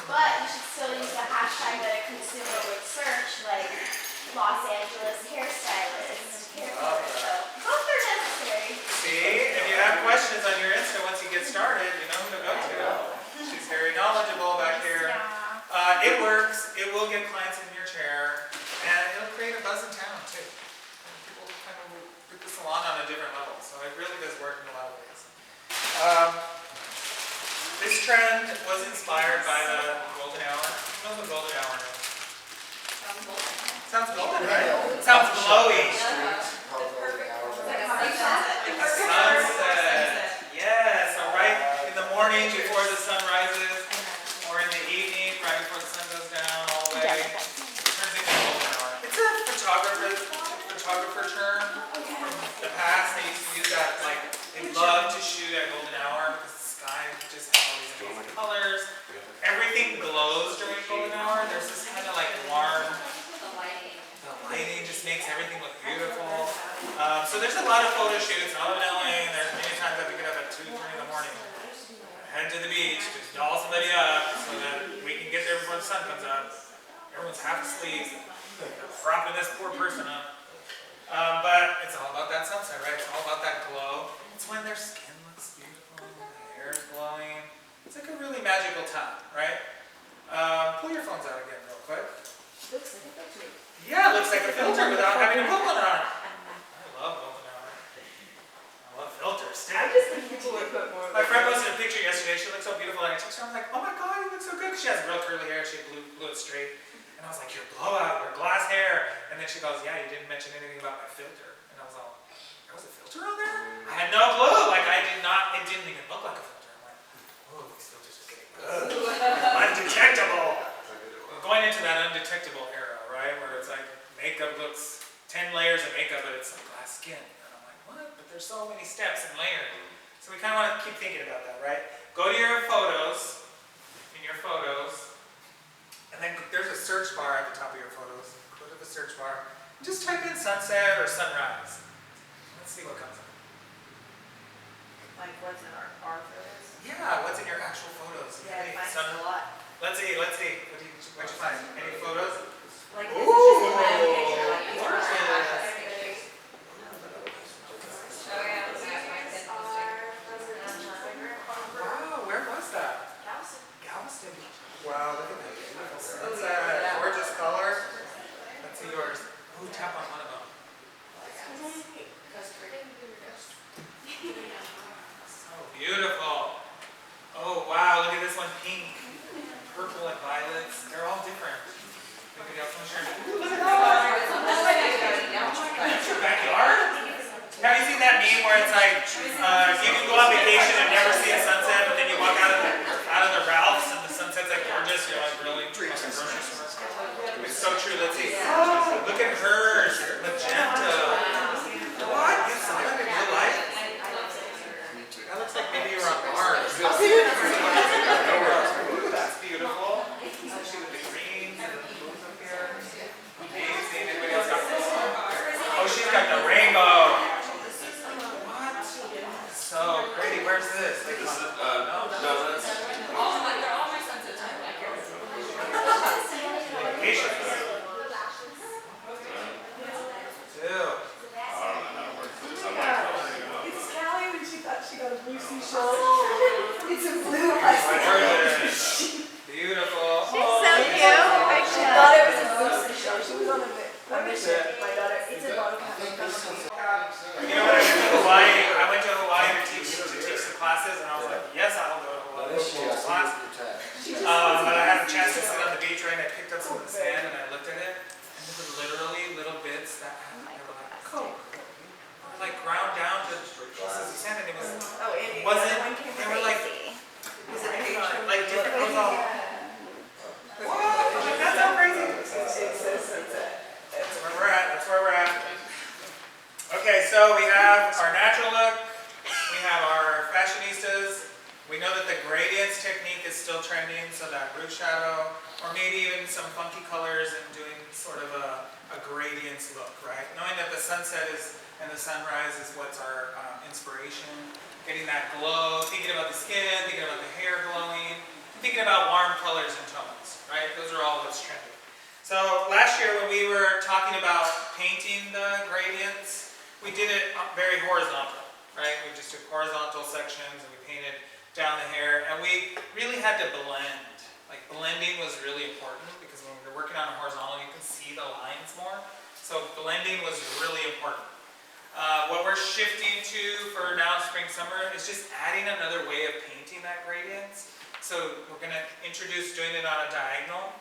[SPEAKER 2] But you should still use the hashtag that a consumer would search, like Los Angeles hairstylist, hair color. So both are necessary.
[SPEAKER 1] See, if you have questions on your Insta once you get started, you know who to go to. She's very knowledgeable back here. It works. It will get clients in your chair, and it'll create a buzz in town too. And people kind of put the salon on a different level. So it really does work in a lot of ways. This trend was inspired by the golden hour. You know what the golden hour is? Sounds golden, right? Sounds glowy. A sunset. Yes. So right in the morning before the sun rises, or in the evening right before the sun goes down, all the way. It turns into a golden hour. It's a photographer term from the past. They used to use that, like they love to shoot at golden hour because the sky just has all these amazing colors. Everything glows during golden hour. There's this kind of like warm. The lighting just makes everything look beautiful. So there's a lot of photo shoots out in LA, and there's many times I pick it up at 2, 3 in the morning. Head to the beach, just doll somebody up so that we can get there before the sun comes up. Everyone's half asleep. They're propping this poor person up. But it's all about that sunset, right? It's all about that glow. It's when their skin looks beautiful, their hair is glowing. It's like a really magical time, right? Pull your phones out again real quick.
[SPEAKER 9] Looks like a filter.
[SPEAKER 1] Yeah, it looks like a filter. she has real curly hair, she blew it straight. And I was like, your blowout, your glass hair. And then she goes, yeah, you didn't mention anything about my filter. And I was all, there was a filter on there? I had no clue. Like, it didn't even look like a filter. I'm like, oh, these filters are getting good. Undetectable. We're going into that undetectable era, right? Where it's like, makeup looks 10 layers of makeup, but it's like glass skin. And I'm like, what? But there's so many steps and layers. So we kind of want to keep thinking about that, right? Go to your photos, and then there's a search bar at the top of your photos. Go to the search bar, just type in sunset or sunrise. Let's see what comes up.
[SPEAKER 9] Like what's in our photos?
[SPEAKER 1] Yeah, what's in your actual photos?
[SPEAKER 9] Yeah,
[SPEAKER 1] Any
[SPEAKER 9] mine's
[SPEAKER 1] sun-
[SPEAKER 9] a lot.
[SPEAKER 1] Let's see. What'd you find? Any photos?
[SPEAKER 9] Like this is just in my own picture. Like it's
[SPEAKER 1] Gorgeous.
[SPEAKER 4] Oh yeah, this is my kid posting.
[SPEAKER 1] Wow, where was that? Galveston. Wow, look at that beautiful sunset. Gorgeous color. Let's see yours. Ooh, tap on one of them. So beautiful. Oh wow, look at this one, pink, purple, and violets. They're all different. Anybody else want to share? Ooh, look at that one. That's your backyard? Have you seen that meme where it's like, you can go on vacation and never see a sunset, but then you walk out of the Ralph's and the sunset's like gorgeous. You're like, really? Like a grocery store. It's so true. Let's see. Look at hers, magenta. What? You saw that in real life? That looks like maybe you're on Mars. Ooh, that's beautiful. Especially with the greens and the blues up here. Amazing. Anybody else got this one? Oh, she's got the rainbow. What? So pretty. Where's this? Like,
[SPEAKER 10] This is,
[SPEAKER 1] no?
[SPEAKER 10] no, that's,
[SPEAKER 7] They're all my sunsets.
[SPEAKER 1] Vacation. Two.
[SPEAKER 10] I don't know how it works. I'm like,
[SPEAKER 9] It's Callie when she thought she got a blue seashell. It's a blue
[SPEAKER 1] Gorgeous. Beautiful.
[SPEAKER 2] She's so cute.
[SPEAKER 9] She thought it was a blue seashell. She was on a mission. My daughter, it's a long time.
[SPEAKER 1] You know when I went to Hawaii? I went to Hawaii to teach some classes, and I was like, yes, I'll go to Hawaii to teach a class. But I had a chance to sit on the beach, right? And I picked up some of the sand and I looked at it, and there were literally little bits that they were like coke, like ground down to pieces of sand, and it wasn't. They were like different. It was all. What? That's so crazy. That's where we're at. That's where we're at. Okay, so we have our natural look. We have our fashionistas. We know that the gradients technique is still trending, so that root shadow, or maybe even some funky colors and doing sort of a gradients look, right? Knowing that the sunset and the sunrise is what's our inspiration. Getting that glow, thinking about the skin, thinking about the hair glowing, thinking about warm colors and tones, right? Those are all what's trending. So last year when we were talking about painting the gradients, we did it very horizontal, right? We just took horizontal sections and we painted down the hair, and we really had to blend. Like blending was really important because when we were working on a horizontal, you can see the lines more. So blending was really important. What we're shifting to for now, spring, summer, is just adding another way of painting that gradients. So we're going to introduce doing it on a diagonal,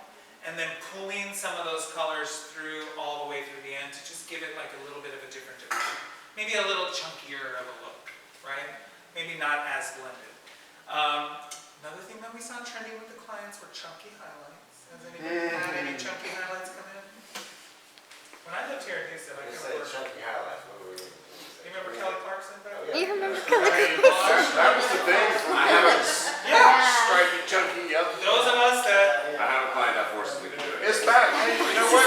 [SPEAKER 1] and then pulling some of those colors through all the way through the end to just give it like a little bit of a different direction. Maybe a little chunkier of a look, right? Maybe not as blended. Another thing that we saw trending with the clients were chunky highlights. Has anybody had any chunky highlights come in? When I lived here in Houston, I
[SPEAKER 3] You
[SPEAKER 1] could
[SPEAKER 3] say
[SPEAKER 1] work.
[SPEAKER 3] chunky highlights, what were we?
[SPEAKER 1] You remember Kelly Clarkson back then?
[SPEAKER 2] You remember
[SPEAKER 11] That was the thing. I have a
[SPEAKER 1] Yeah.
[SPEAKER 11] stripy, chunky, yep.
[SPEAKER 1] Those of us that,
[SPEAKER 10] I have a client that forces me to do it.
[SPEAKER 11] It's back. Hey, you know what?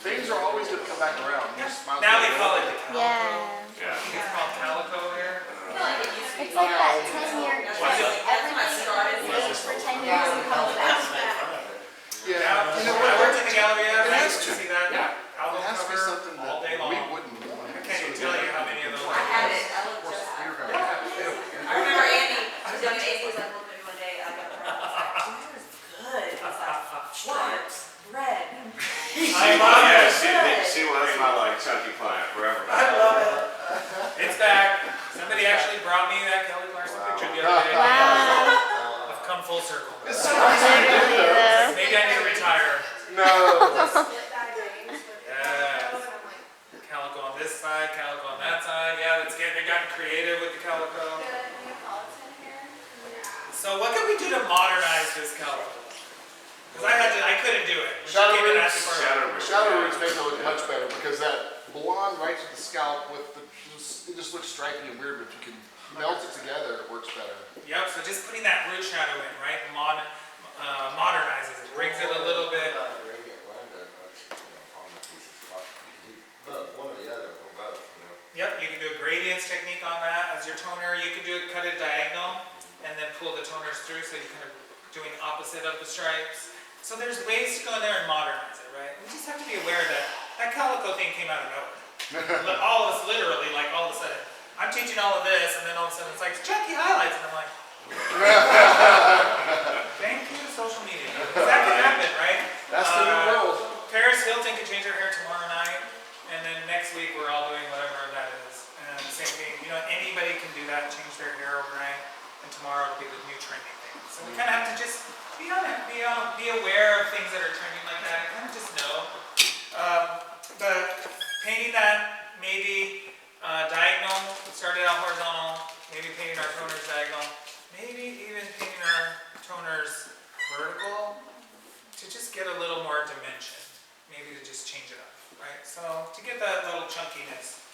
[SPEAKER 11] Things are always going to come back around. Just smile
[SPEAKER 1] now
[SPEAKER 11] through
[SPEAKER 1] they
[SPEAKER 11] it.
[SPEAKER 1] call it the calico.
[SPEAKER 2] Yeah.
[SPEAKER 10] Yeah.
[SPEAKER 1] I think it's called calico hair.
[SPEAKER 2] It's like that 10-year trend. Everything stays for 10 years and comes back.
[SPEAKER 11] Yeah.
[SPEAKER 1] Now,
[SPEAKER 11] You know
[SPEAKER 1] I
[SPEAKER 11] what?
[SPEAKER 1] worked in the Galleria,
[SPEAKER 11] It
[SPEAKER 1] I
[SPEAKER 11] has
[SPEAKER 1] used to
[SPEAKER 11] to.
[SPEAKER 1] see that album
[SPEAKER 11] It has to be
[SPEAKER 1] cover
[SPEAKER 11] something
[SPEAKER 1] all day
[SPEAKER 11] that
[SPEAKER 1] long.
[SPEAKER 11] we wouldn't want.
[SPEAKER 1] I can't even tell you how many of those.
[SPEAKER 5] I had it, I looked just at
[SPEAKER 11] You're
[SPEAKER 5] it.
[SPEAKER 11] going to have it.
[SPEAKER 5] I remember Andy, young Andy was like, look at me one day, I got a friend, I was like, oh, yours is good. It was like, what? Red.
[SPEAKER 1] I love
[SPEAKER 10] Yeah,
[SPEAKER 1] it.
[SPEAKER 10] she was my like chunky client forever.
[SPEAKER 1] I love it. It's back. Somebody actually brought me that Kelly Clarkson
[SPEAKER 11] Wow.
[SPEAKER 1] picture the other day.
[SPEAKER 2] Wow.
[SPEAKER 1] I've come full circle.
[SPEAKER 11] It's
[SPEAKER 2] Literally though.
[SPEAKER 1] Maybe I need to retire.
[SPEAKER 11] No.
[SPEAKER 4] Split that games with
[SPEAKER 1] Yes.
[SPEAKER 4] and I'm like,
[SPEAKER 1] Calico on this side, calico on that side. Yeah, let's get, they got creative with the calico.
[SPEAKER 6] Good Neapolitan hair.
[SPEAKER 1] So what can we do to modernize this calico? Because I couldn't do it. When she
[SPEAKER 11] Shadow
[SPEAKER 1] came and
[SPEAKER 11] roots.
[SPEAKER 1] asked me for it.
[SPEAKER 11] Shadow roots make it look much better because that blonde right to the scalp with the, it just looks stripy and weird, but if you can melt it together, it works better.
[SPEAKER 1] Yep, so just putting that root shadow in, right, modernizes it, brings it a little bit.
[SPEAKER 3] One or the other, or both, you know.
[SPEAKER 1] Yep, you can do a gradients technique on that as your toner. You can do it, cut it diagonal, and then pull the toners through so you're kind of doing opposite of the stripes. So there's ways to go in there and modernize it, right? We just have to be aware that that calico thing came out of nowhere. All of us literally, like all of a sudden, I'm teaching all of this, and then all of a sudden it's like, chunky highlights, and I'm like, thank you, social media. That can happen, right?
[SPEAKER 11] That's the new world.
[SPEAKER 1] Paris Hilton can change her hair tomorrow night, and then next week we're all doing whatever that is. And same thing, you know, anybody can do that, change their hair overnight, and tomorrow it'll be the new trending thing. So we kind of have to just be on it, be aware of things that are trending like that, and kind of just know. But painting that maybe diagonal, we started out horizontal, maybe painting our toners diagonal, maybe even painting our toners vertical to just get a little more dimension, maybe to just change it up, right? So to get that little chunkiness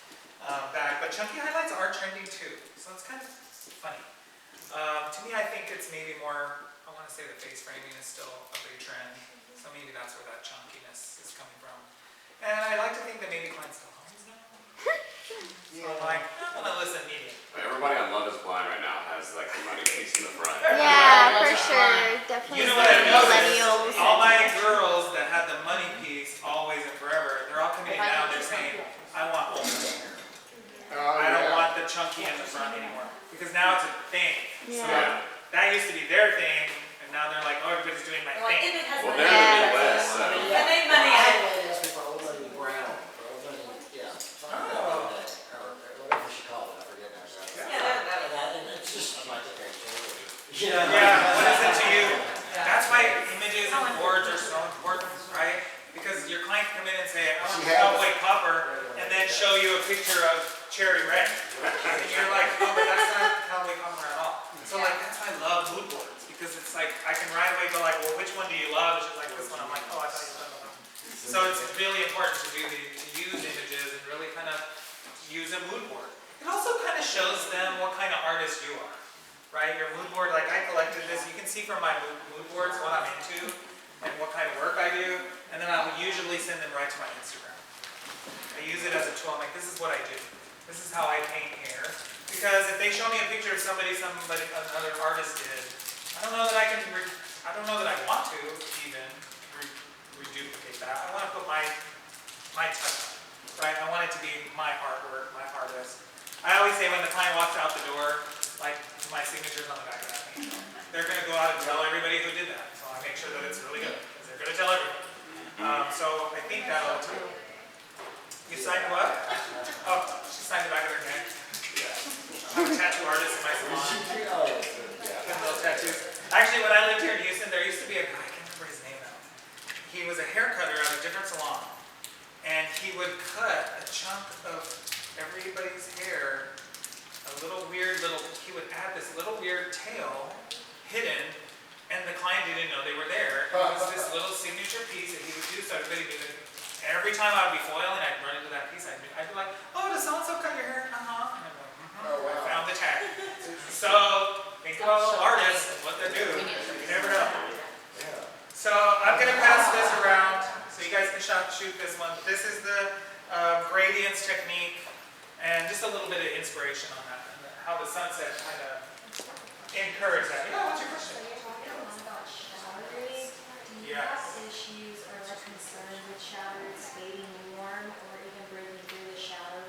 [SPEAKER 1] back, but chunky highlights are trending too, so it's kind of funny. To me, I think it's maybe more, I want to say the face framing is still a big trend, so maybe that's where that chunkiness is coming from. And I like to think that maybe clients still homes now. So I'm like, I'm gonna listen medium.
[SPEAKER 10] Everybody on Love is Blind right now has like the money piece in the front.
[SPEAKER 2] Yeah, for sure. Definitely
[SPEAKER 1] You know what I've noticed?
[SPEAKER 2] millennials.
[SPEAKER 1] All my girls that had the money piece always and forever, they're all coming in now, they're saying, I want open hair. I don't want the chunky in the front anymore. Because now it's a thing. So
[SPEAKER 2] Yeah.
[SPEAKER 1] that used to be their thing, and now they're like, oh, everybody's doing my
[SPEAKER 5] Well,
[SPEAKER 1] thing.
[SPEAKER 5] if it has
[SPEAKER 10] Well,
[SPEAKER 5] money,
[SPEAKER 10] they're in the
[SPEAKER 2] Yeah.
[SPEAKER 10] Midwest, so.
[SPEAKER 5] I make money
[SPEAKER 3] I
[SPEAKER 5] at
[SPEAKER 3] had a lady ask me for old lady brown, or old lady, yeah, something like that, or whatever she called it, I forget now. And it's just, I'm like, okay, change it.
[SPEAKER 1] Yeah, what is it to you? That's why images and boards are so important, right? Because your client can come in and say, I want cowboy copper, and then show you a picture of cherry red. And you're like, oh, but that's not cowboy copper at all. So like, that's why I love mood boards, because it's like, I can right away go like, well, which one do you love? And she's like, this one. I'm like, oh, I thought you loved that one. So it's really important to use images and really kind of use a mood board. It also kind of shows them what kind of artist you are, right? Your mood board, like I collected this, you can see from my mood boards what I'm into and what kind of work I do, and then I'll usually send them right to my Instagram. I use it as a tool. I'm like, this is what I do. This is how I paint hair. Because if they show me a picture of somebody another artist did, I don't know that I can, I don't know that I want to even reduplicate that. I want to put my touch on it, right? I want it to be my artwork, my artist. I always say when the client walks out the door, like my signature's on the back of that paint. They're going to go out and tell everybody who did that. So I make sure that it's really good, because they're going to tell everybody. So I think that'll too. You signed what? Oh, she signed the back of her neck. I'm a tattoo artist in my salon. Little tattoos. Actually, when I lived here in Houston, there used to be a guy, I can't remember his name now. He was a hair cutter at a different salon. And he would cut a chunk of everybody's hair, he would add this little weird tail hidden, and the client didn't know they were there. It was this little signature piece that he would do so everybody knew that. Every time I would be foiling, I'd run into that piece, I'd be like, oh, does so-and-so cut your hair? Uh-huh. And I'm like, I found the tag. So, think about little artists and what they're doing. You never know. So, I'm going to pass this around so you guys can shoot this one. This is the gradients technique and just a little bit of inspiration on that, and how the sunset kind of encouraged that. Yeah, what's your question? Yes.
[SPEAKER 12] Issues or like concerns with shadows fading warm or even breaking through the shadow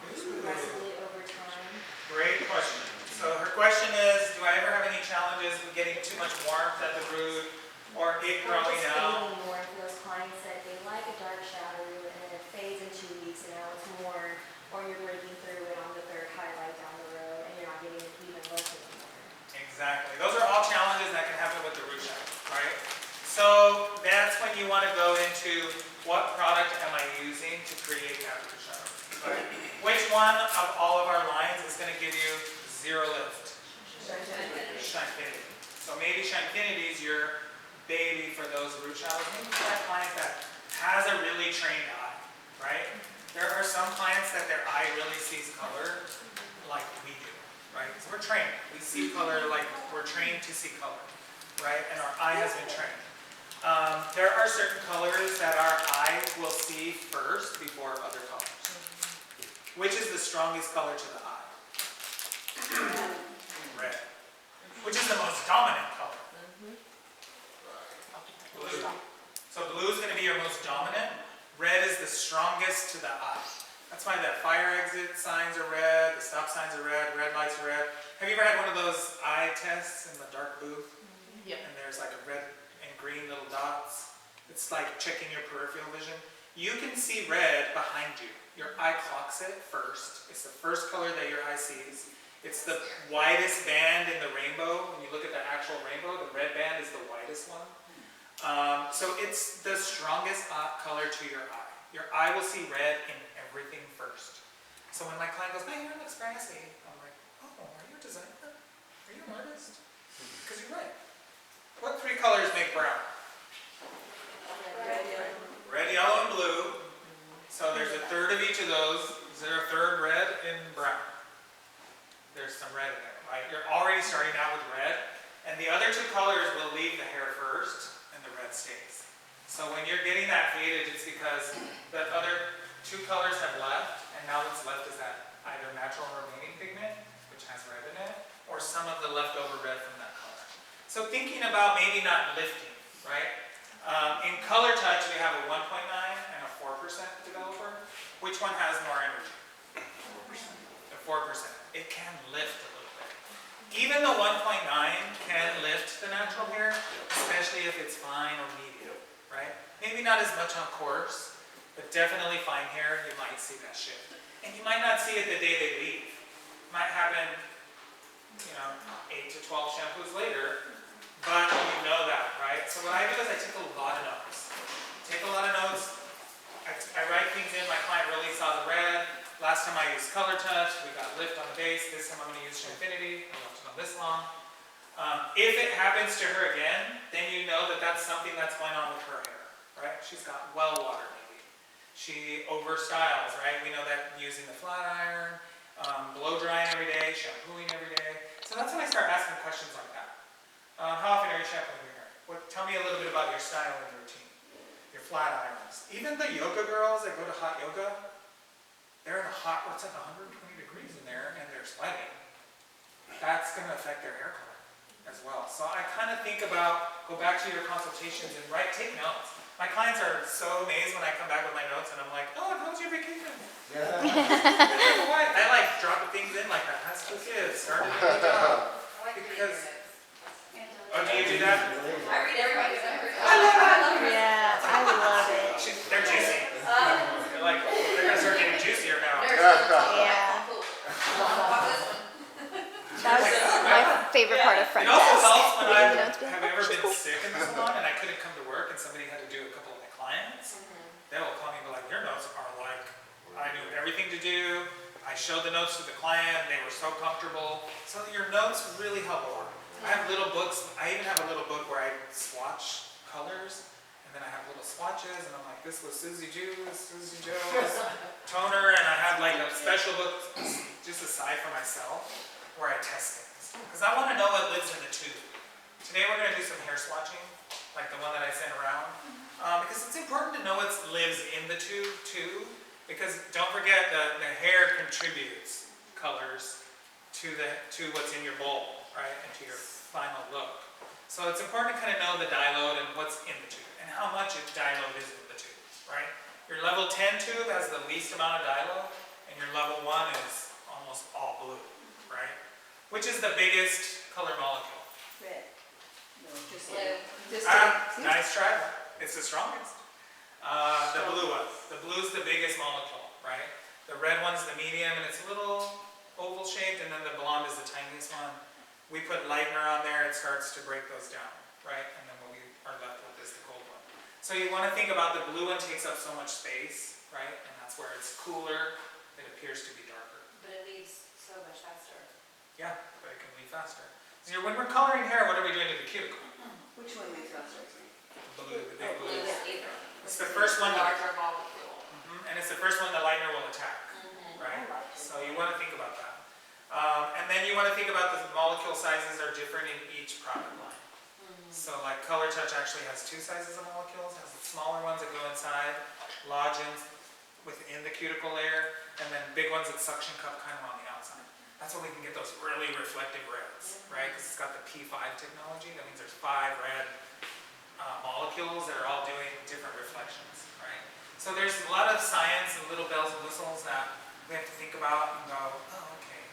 [SPEAKER 12] progressively over time?
[SPEAKER 1] Great question. So her question is, do I ever have any challenges with getting too much warmth at the root or it growing out?
[SPEAKER 12] Fading warm for those clients that they like a dark shadow and then it fades in 2 weeks and now it's warm, or you're breaking through it on the third highlight down the road and you're not getting even less of the warm.
[SPEAKER 1] Exactly. Those are all challenges that can happen with the root shadow. you want to go into what product am I using to create that blue shadow. Right? Which one of all of our lines is going to give you zero lift? Shinefinity. So maybe Shinefinity is your baby for those root shadows. Maybe for that client that has a really trained eye, right? There are some clients that their eye really sees color like we do, right? So we're trained. We see color like we're trained to see color, right? And our eye has been trained. There are certain colors that our eye will see first before other colors. Which is the strongest color to the eye? Red. Which is the most dominant color? Blue. So blue is going to be your most dominant. Red is the strongest to the eye. That's why the fire exit signs are red, the stop signs are red, red lights are red. Have you ever had one of those eye tests in the dark booth?
[SPEAKER 4] Yep.
[SPEAKER 1] And there's like a red and green little dots. It's like checking your peripheral vision. You can see red behind you. Your eye clocks it first. It's the first color that your eye sees. It's the widest band in the rainbow. When you look at the actual rainbow, the red band is the widest one. So it's the strongest color to your eye. Your eye will see red in everything first. So when my client goes, my hair looks grassy, I'm like, oh, are you a designer? Are you an artist? Because you're right. What three colors make brown? Red, yellow, and blue. So there's a third of each of those. Is there a third red and brown? There's some red in there, right? You're already starting out with red. And the other two colors will leave the hair first, and the red stays. So when you're getting that faded, it's because the other two colors have left, and now what's left is that either natural remaining pigment, which has red in it, or some of the leftover red from that color. So thinking about maybe not lifting, right? In color touch, we have a 1.9 and a 4% developer. Which one has more energy? 4%. The 4%. It can lift a little bit. Even the 1.9 can lift the natural hair, especially if it's fine or medium, right? Maybe not as much on coarse, but definitely fine hair, you might see that shift. And you might not see it the day they leave. It might happen, 8 to 12 shampoos later, but you know that, right? So what I do is I take a lot of notes. I write things in. My client really saw the red. Last time I used Color Touch, we got lift on the base. This time I'm going to use Shinefinity. I left it on this long. If it happens to her again, then you know that that's something that's going on with her hair, right? She's got well water maybe. She overstyles, right? We know that using the flat iron, blow drying every day, shampooing every day. So that's when I start asking questions like that. How often are you shampooing your hair? Tell me a little bit about your styling routine, your flat irons. Even the yoga girls that go to hot yoga, they're in a hot, it's like 120 degrees in there, and they're sweating. That's going to affect their hair color as well. So I kind of think about, go back to your consultations and take notes. My clients are so amazed when I come back with my notes, and I'm like, oh, how was your vacation?
[SPEAKER 3] Yeah.
[SPEAKER 1] I drop things in like that. High school kids, started a new job. Because, oh, do you do that?
[SPEAKER 5] I read everybody's numbers.
[SPEAKER 2] Yeah, I love it.
[SPEAKER 1] They're juicy. They're like, they're going to start getting juicier now.
[SPEAKER 2] Yeah. That was my favorite part of front
[SPEAKER 1] It also
[SPEAKER 2] desk.
[SPEAKER 1] helps when I
[SPEAKER 2] Reading notes, being
[SPEAKER 1] have
[SPEAKER 2] like,
[SPEAKER 1] ever been sick in the salon and I couldn't come to work and somebody had to do a couple of my clients. They will call me and be like, your notes are like, I knew everything to do. I showed the notes to the client. They were so comfortable. So your notes really help a lot. I have little books. I even have a little book where I swatch colors. And then I have little swatches, and I'm like, this was Susie Joe's toner, and I have like a special book just aside for myself where I test things. Because I want to know what lives in the tube. Today we're going to do some hair swatching, like the one that I sent around. Because it's important to know what lives in the tube too. Because don't forget that the hair contributes colors to what's in your bowl, right? And to your final look. So it's important to kind of know the dye load and what's in the tube. And how much dye load is in the tube, right? Your level 10 tube has the least amount of dye load, and your level 1 is almost all blue, right? Which is the biggest color molecule?
[SPEAKER 9] Red. No, just
[SPEAKER 5] Blue.
[SPEAKER 1] Nice try. It's the strongest. The blue one. The blue is the biggest molecule, right? The red one's the medium, and it's a little oval shaped, and then the blonde is the tiniest one. We put lightener on there, it starts to break those down, right? And then what we are left with is the gold one. So you want to think about the blue one takes up so much space, right? And that's where it's cooler, it appears to be darker.
[SPEAKER 5] But it leaves so much faster.
[SPEAKER 1] Yeah, but it can leave faster. So when we're coloring hair, what are we doing to the cuticle?
[SPEAKER 9] Which one leaves faster?
[SPEAKER 1] Blue, the big blue.
[SPEAKER 5] Blue is either.
[SPEAKER 1] It's the first one that,
[SPEAKER 5] Larger molecule.
[SPEAKER 1] and it's the first one the lightener will attack,
[SPEAKER 5] Mm-hmm.
[SPEAKER 1] right? So you want to think about that. And then you want to think about the molecule sizes are different in each product line. So like Color Touch actually has 2 sizes of molecules. It has the smaller ones that go inside, lodgins within the cuticle layer, and then big ones that suction cup kind of on the outside. That's where we can get those really reflective reds, right? Because it's got the P5 technology. That means there's 5 red molecules that are all doing different reflections, right? So there's a lot of science and little bells and whistles that we have to think about and go, oh, okay,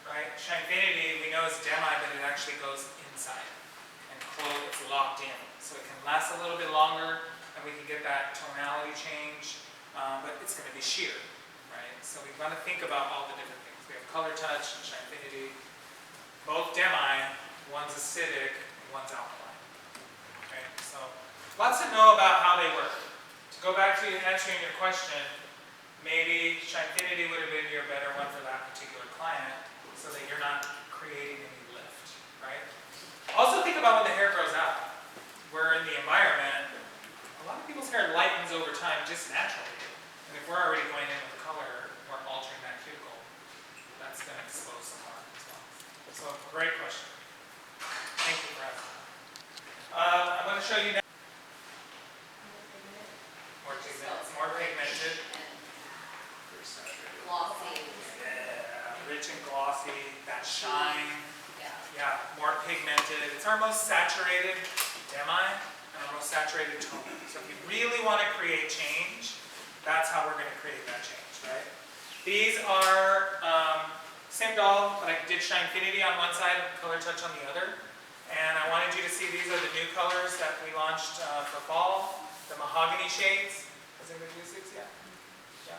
[SPEAKER 1] right? Shinefinity, we know is demi, but it actually goes inside and it's locked in. So it can last a little bit longer and we can get that tonality change, but it's going to be sheer, right? So we want to think about all the different things. We have Color Touch and Shinefinity, both demi, one's acidic and one's alkaline. Okay, so lots to know about how they work. To go back to answering your question, maybe Shinefinity would have been your better one for that particular client so that you're not creating any lift, right? Also think about when the hair grows out. We're in the environment, a lot of people's hair lightens over time just naturally. And if we're already going in with color, we're altering that cuticle, that's going to expose some harm as well. So great question. Thank you for asking. I'm going to show you now. More pigmented.
[SPEAKER 5] Glossy.
[SPEAKER 1] Yeah, rich and glossy, that shine.
[SPEAKER 5] Yeah.
[SPEAKER 1] Yeah, more pigmented. It's our most saturated demi and our most saturated tone. So if you really want to create change, that's how we're going to create that change, right? These are same doll, but I did Shinefinity on one side, Color Touch on the other. And I wanted you to see these are the new colors that we launched for fall. The mahogany shades. Has anybody used these yet? Yeah.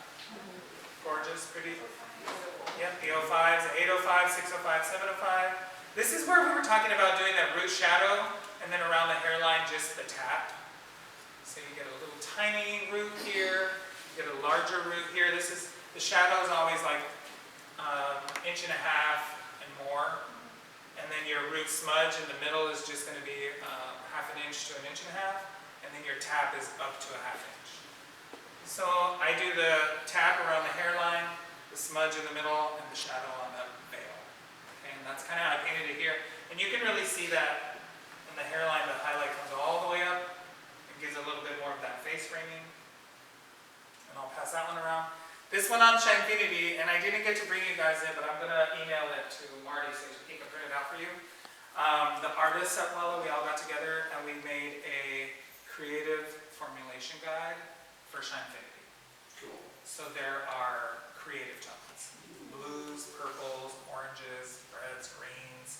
[SPEAKER 1] Gorgeous, pretty. Yep, the 05s, the 805, 605, 705. This is where we were talking about doing that root shadow, and then around the hairline, just the tap. So you get a little tiny root here, you get a larger root here. This is, the shadow is always like 1.5 inches and more. And then your root smudge in the middle is just going to be 1/2 inch to 1.5 inches. And then your tap is up to 1/2 inch. So I do the tap around the hairline, the smudge in the middle, and the shadow on the veil. Okay, and that's kind of how I painted it here. And you can really see that in the hairline, the highlight comes all the way up. It gives a little bit more of that face framing. And I'll pass that one around. This one on Shinefinity, and I didn't get to bring you guys in, but I'm going to email it to Marty so he can print it out for you. The artists at Wella, we all got together and we made a creative formulation guide for Shinefinity.
[SPEAKER 11] Cool.
[SPEAKER 1] So there are creative tones. Blues, purples, oranges, reds, greens.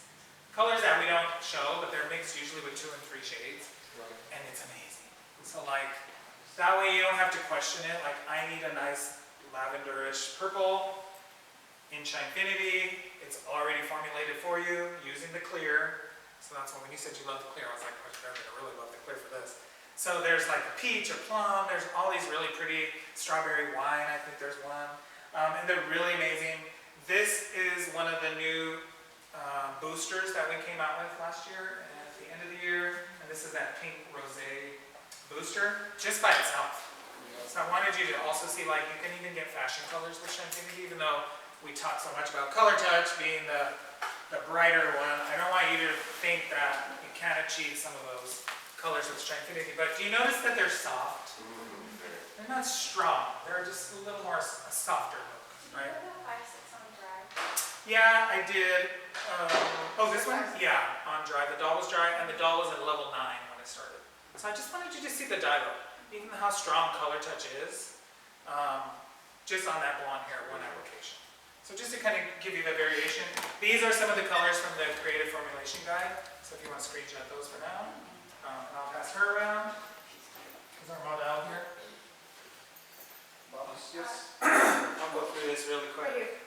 [SPEAKER 1] Colors that we don't show, but they're mixed usually with 2 and 3 shades.
[SPEAKER 11] Right.
[SPEAKER 1] And it's amazing. So like, that way you don't have to question it. Like, I need a nice lavenderish purple in Shinefinity. It's already formulated for you using the clear. So that's when you said you love the clear, I was like, oh, they're going to really love the clear for this. So there's like the peach or plum. There's all these really pretty strawberry wine. I think there's one. And they're really amazing. This is one of the new boosters that we came out with last year and at the end of the year. And this is that pink rosé booster just by itself. So I wanted you to also see, like, you can even get fashion colors with Shinefinity, even though we talk so much about Color Touch being the brighter one. I don't want you to think that you can't achieve some of those colors with Shinefinity. But do you notice that they're soft? They're not strong. They're just a little more a softer look, right? Yeah, I did. Oh, this one? Yeah, on dry. The doll was dry, and the doll was at level 9 when I started. So I just wanted you to see the dye look. Even how strong Color Touch is, just on that blonde hair, one application. So just to kind of give you the variation, these are some of the colors from the Creative Formulation Guide. So if you want to screenshot those for now, and I'll pass her around. Is our model here?
[SPEAKER 11] Yes.
[SPEAKER 1] I'll go through this really quick.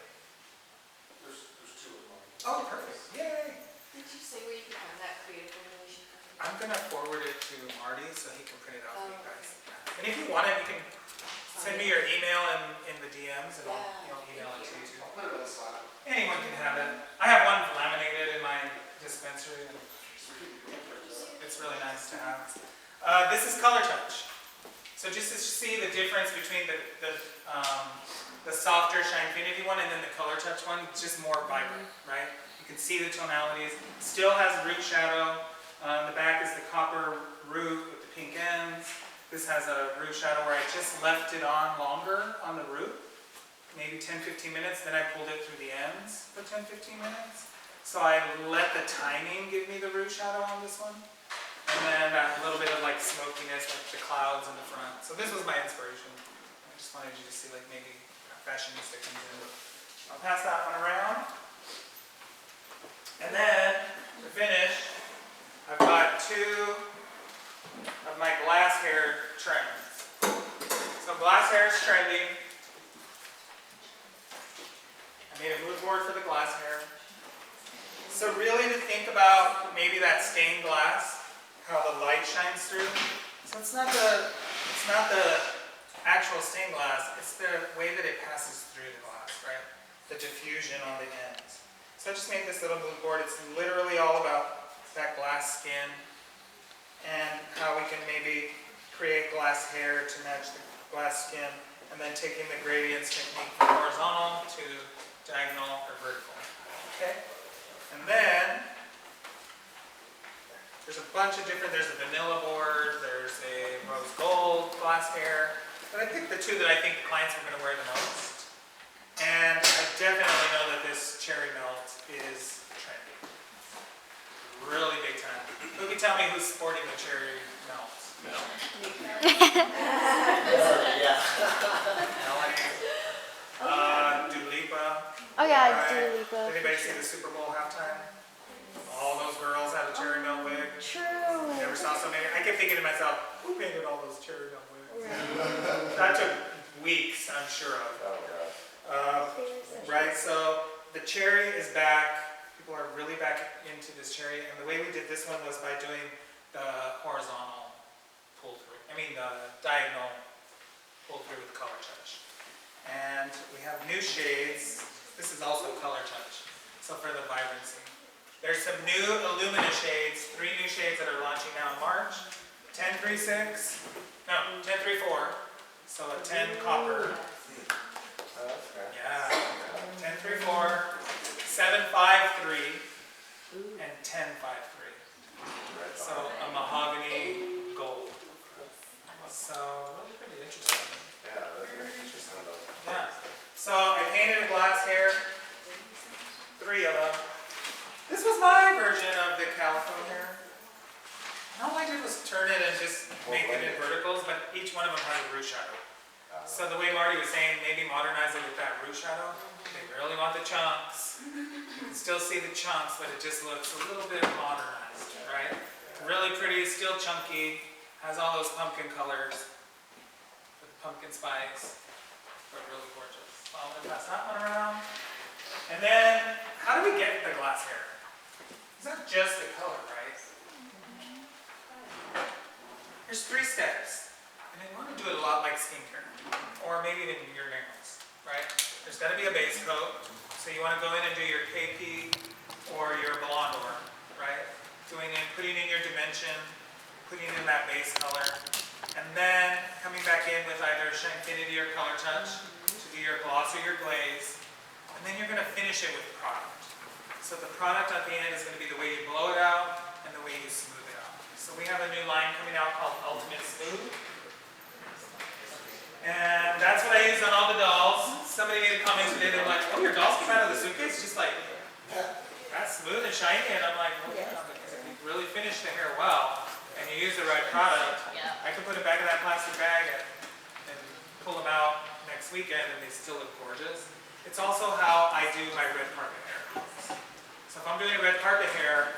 [SPEAKER 11] There's 2 of them.
[SPEAKER 1] Oh, perfect. Yay!
[SPEAKER 4] Did you say where you can find that creative formulation?
[SPEAKER 1] I'm going to forward it to Marty so he can print it out for you guys. And if you want it, you can send me your email in the DMs and I'll email it to you too.
[SPEAKER 11] I'll put it on the slide.
[SPEAKER 1] Anyone can have it. I have one laminated in my dispensary. And it's really nice to have. This is Color Touch. So just to see the difference between the softer Shinefinity one and then the Color Touch one, it's just more vibrant, right? You can see the tonalities. Still has root shadow. The back is the copper root with the pink ends. This has a root shadow where I just left it on longer on the root, maybe 10-15 minutes, then I pulled it through the ends for 10-15 minutes. So I let the timing give me the root shadow on this one. And then a little bit of like smokiness, like the clouds in the front. So this was my inspiration. I just wanted you to see like maybe a fashionista comes in. I'll pass that one around. And then, to finish, I've got two of my glass hair trends. So glass hair is trending. I made a mood board for the glass hair. So really to think about maybe that stained glass, how the light shines through. So it's not the actual stained glass, it's the way that it passes through the glass, right? The diffusion on the ends. So I just made this little mood board. It's literally all about that glass skin and how we can maybe create glass hair to match the glass skin, and then taking the gradients technique from horizontal to diagonal or vertical. Okay? And then there's a bunch of different, there's a vanilla board, there's a rose gold glass hair, but I picked the two that I think clients are going to wear the most. And I definitely know that this cherry melt is trendy. Really big time. Who can tell me who's sporting the cherry melt? No.
[SPEAKER 3] Yeah.
[SPEAKER 1] Dua Lipa.
[SPEAKER 2] Oh yeah,
[SPEAKER 1] Right.
[SPEAKER 2] Dua Lipa.
[SPEAKER 1] Did anybody see the Super Bowl halftime? All those girls had a cherry melt wig.
[SPEAKER 2] True.
[SPEAKER 1] I never saw so many. I kept thinking to myself, who painted all those cherry melt wigs? That took weeks, I'm sure of.
[SPEAKER 3] Oh, God.
[SPEAKER 1] Right, so the cherry is back. People are really back into this cherry. And the way we did this one was by doing the horizontal pull through. I mean the diagonal pull through with Color Touch. And we have new shades. This is also Color Touch. So for the vibrancy. There's some new Illumina shades, 3 new shades that are launching now in March. 1036, no, 1034. So a 10 copper.
[SPEAKER 3] Oh, that's great.
[SPEAKER 1] Yeah. 1034, 753, and 1053. So a mahogany gold. So really pretty interesting.
[SPEAKER 10] Yeah, that's very interesting though.
[SPEAKER 1] Yeah. So I painted a glass hair, 3 of them. This was my version of the calico hair. And all I did was turn it and just make it in verticals, but each one of them has a root shadow. So the way Marty was saying, maybe modernize it with that root shadow. They really want the chunks. You can still see the chunks, but it just looks a little bit modernized, right? Really pretty, still chunky, has all those pumpkin colors with the pumpkin spikes, but really gorgeous. So I'm gonna pass that one around. And then, how do we get the glass hair? It's not just the color, right? There's 3 steps. And you want to do it a lot like skincare, or maybe even your nails, right? There's got to be a base coat, so you want to go in and do your KP or your blonde or, right? Putting in your dimension, putting in that base color, and then coming back in with either Shinefinity or Color Touch to do your gloss or your glaze, and then you're going to finish it with product. So the product at the end is going to be the way you blow it out and the way you smooth it out. So we have a new line coming out called Ultimate Smooth. And that's what I use on all the dolls. Somebody made a comment today, they're like, oh, your dolls came out of the suitcase? Just like, that's smooth and shiny. And I'm like, well, yeah, because if you really finish the hair well, and you use the right product, I can put it back in that plastic bag and pull them out next weekend and they still look gorgeous. It's also how I do my red carpet hair. So if I'm doing red carpet hair,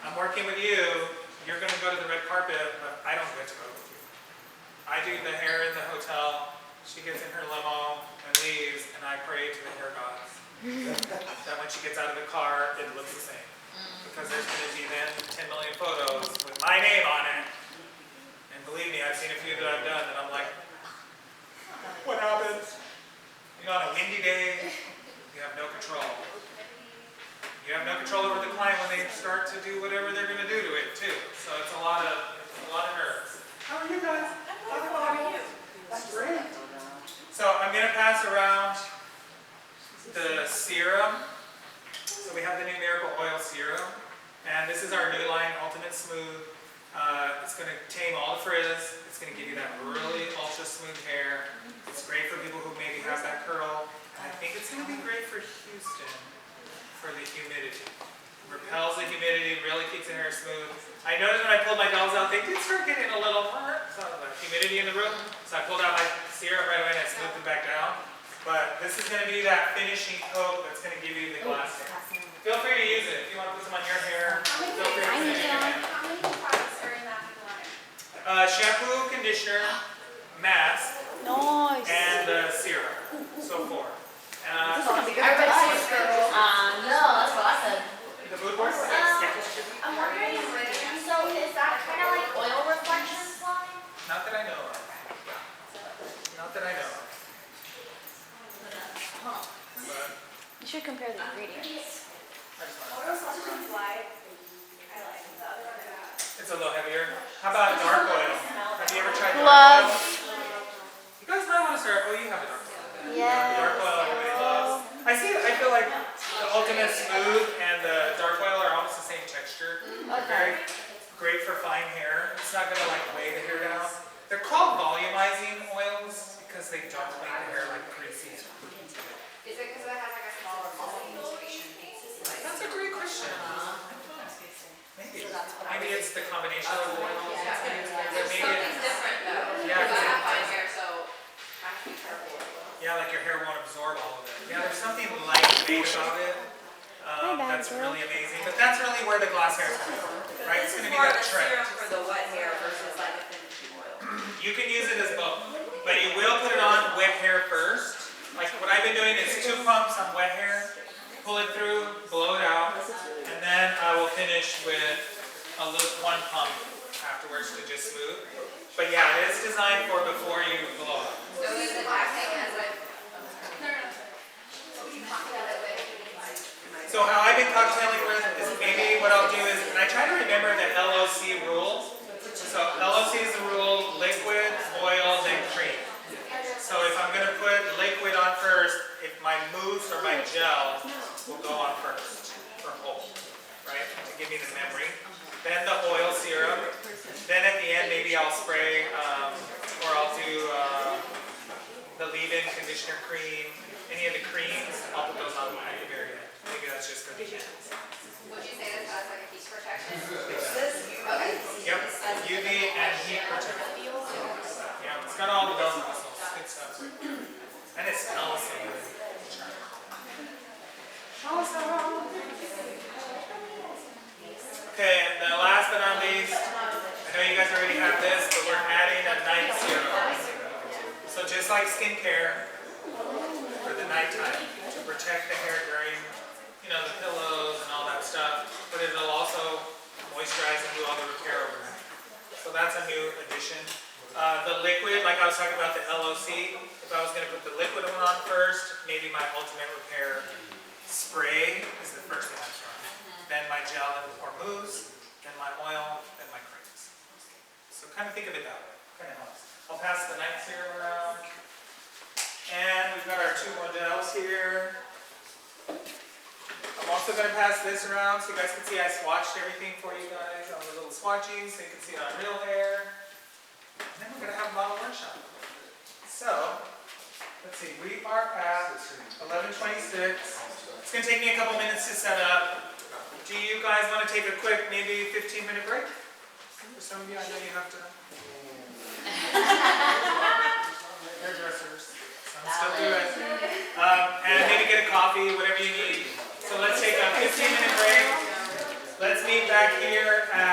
[SPEAKER 1] I'm working with you, you're gonna go to the red carpet, but I don't get to go with you. I do the hair in the hotel, she gets in her limo and leaves, and I pray to the hair gods that when she gets out of the car, it looks the same. Because there's going to be then 10 million photos with my name on it. And believe me, I've seen a few that I've done, and I'm like, pass around the serum. So we have the new Miracle Oil Serum. And this is our new line, Ultimate Smooth. It's going to tame all the frizz. It's going to give you that really ultra smooth hair. It's great for people who maybe have that curl. And I think it's going to be great for Houston for the humidity. Repels the humidity, really keeps the hair smooth. I noticed when I pulled my bells out, they did start getting a little hot. So the humidity in the room. So I pulled out my serum right away and I smoothed them back down. But this is going to be that finishing coat that's going to give you the glass hair. Feel free to use it. If you want to put some on your hair, feel free to put it in your hair.
[SPEAKER 2] How many products are in that liner?
[SPEAKER 1] Shampoo, conditioner, mask,
[SPEAKER 12] Nice.
[SPEAKER 1] and serum. So 4.
[SPEAKER 2] Everybody sees girls.
[SPEAKER 5] No, that's what I said.
[SPEAKER 1] The mood board?
[SPEAKER 2] I'm wondering, so is that kind of like oil reflections line?
[SPEAKER 1] Not that I know of. Not that I know of. But
[SPEAKER 12] You should compare the ingredients.
[SPEAKER 1] I just
[SPEAKER 2] Oil
[SPEAKER 1] wanted to-
[SPEAKER 2] reflections light. I like the other one.
[SPEAKER 1] It's a little heavier. How about dark oil? Have you ever tried dark
[SPEAKER 12] Love.
[SPEAKER 1] oil? You guys might want to start. Oh, you have a dark oil.
[SPEAKER 12] Yes.
[SPEAKER 1] Dark oil everybody loves. I feel like the Ultimate Smooth and the dark oil are almost the same texture. Very great for fine hair. It's not going to like weigh the hair down. They're called volumizing oils because they don't make the hair like greasy.
[SPEAKER 2] Is it because it has like a smaller volume?
[SPEAKER 1] That's a great question. Maybe. Maybe it's the combination of the oils. But maybe it's
[SPEAKER 5] different though.
[SPEAKER 1] Yeah, 'cause it-
[SPEAKER 5] fine hair, so I have to be careful.
[SPEAKER 1] yeah, like your hair won't absorb all of it. Yeah, there's something lightweight about it. That's really amazing. But that's really where the glass hair is coming from, right? It's going to be that trend.
[SPEAKER 5] for the wet hair versus like a finishing oil.
[SPEAKER 1] You can use it as both, but you will put it on wet hair first. Like what I've been doing is 2 pumps on wet hair, pull it through, blow it out, and then I will finish with a little 1 pump afterwards to just smooth. But yeah, it is designed for before you blow it.
[SPEAKER 2] So is it acting as a...
[SPEAKER 1] So how I've been cocktailing with is maybe what I'll do is, and I try to remember the LOC rules. So LOC is the rule, liquid, oil, then cream. So if I'm going to put liquid on first, if my mousse or my gel will go on first for hold, right, to give me the memory. Then the oil serum. Then at the end maybe I'll spray, or I'll do the leave-in conditioner cream, any of the creams, I'll put those on at the very end. Maybe that's just going to be it.
[SPEAKER 2] Would you say this has like a heat protection?
[SPEAKER 1] Okay. Yep, UV and heat protection. Yeah, it's got all the bells and whistles. Good stuff. And it smells so good. Awesome. Okay, and the last but not least, I know you guys already have this, but we're adding a night serum. So just like skincare for the nighttime, to protect the hair during, the pillows and all that stuff, but it'll also moisturize and do all the repair overnight. So that's a new addition. The liquid, like I was talking about the LOC, if I was going to put the liquid one on first, maybe my Ultimate Repair spray is the first thing I try. Then my gel or mousse, then my oil, then my creams. So kind of think of it that way. Kind of helps. I'll pass the night serum around. And we've got our 2 more gels here. I'm also going to pass this around so you guys can see I swatched everything for you guys on the little swatchies so you can see it on real hair. And then we're going to have a model workshop. So, let's see, we are at 11:26. It's going to take me a couple minutes to set up. Do you guys want to take a quick, maybe 15-minute break? For some of you, I know you have to. Hairdressers. Some still do it. And maybe get a coffee, whatever you need. So let's take a 15-minute break. Let's meet back here at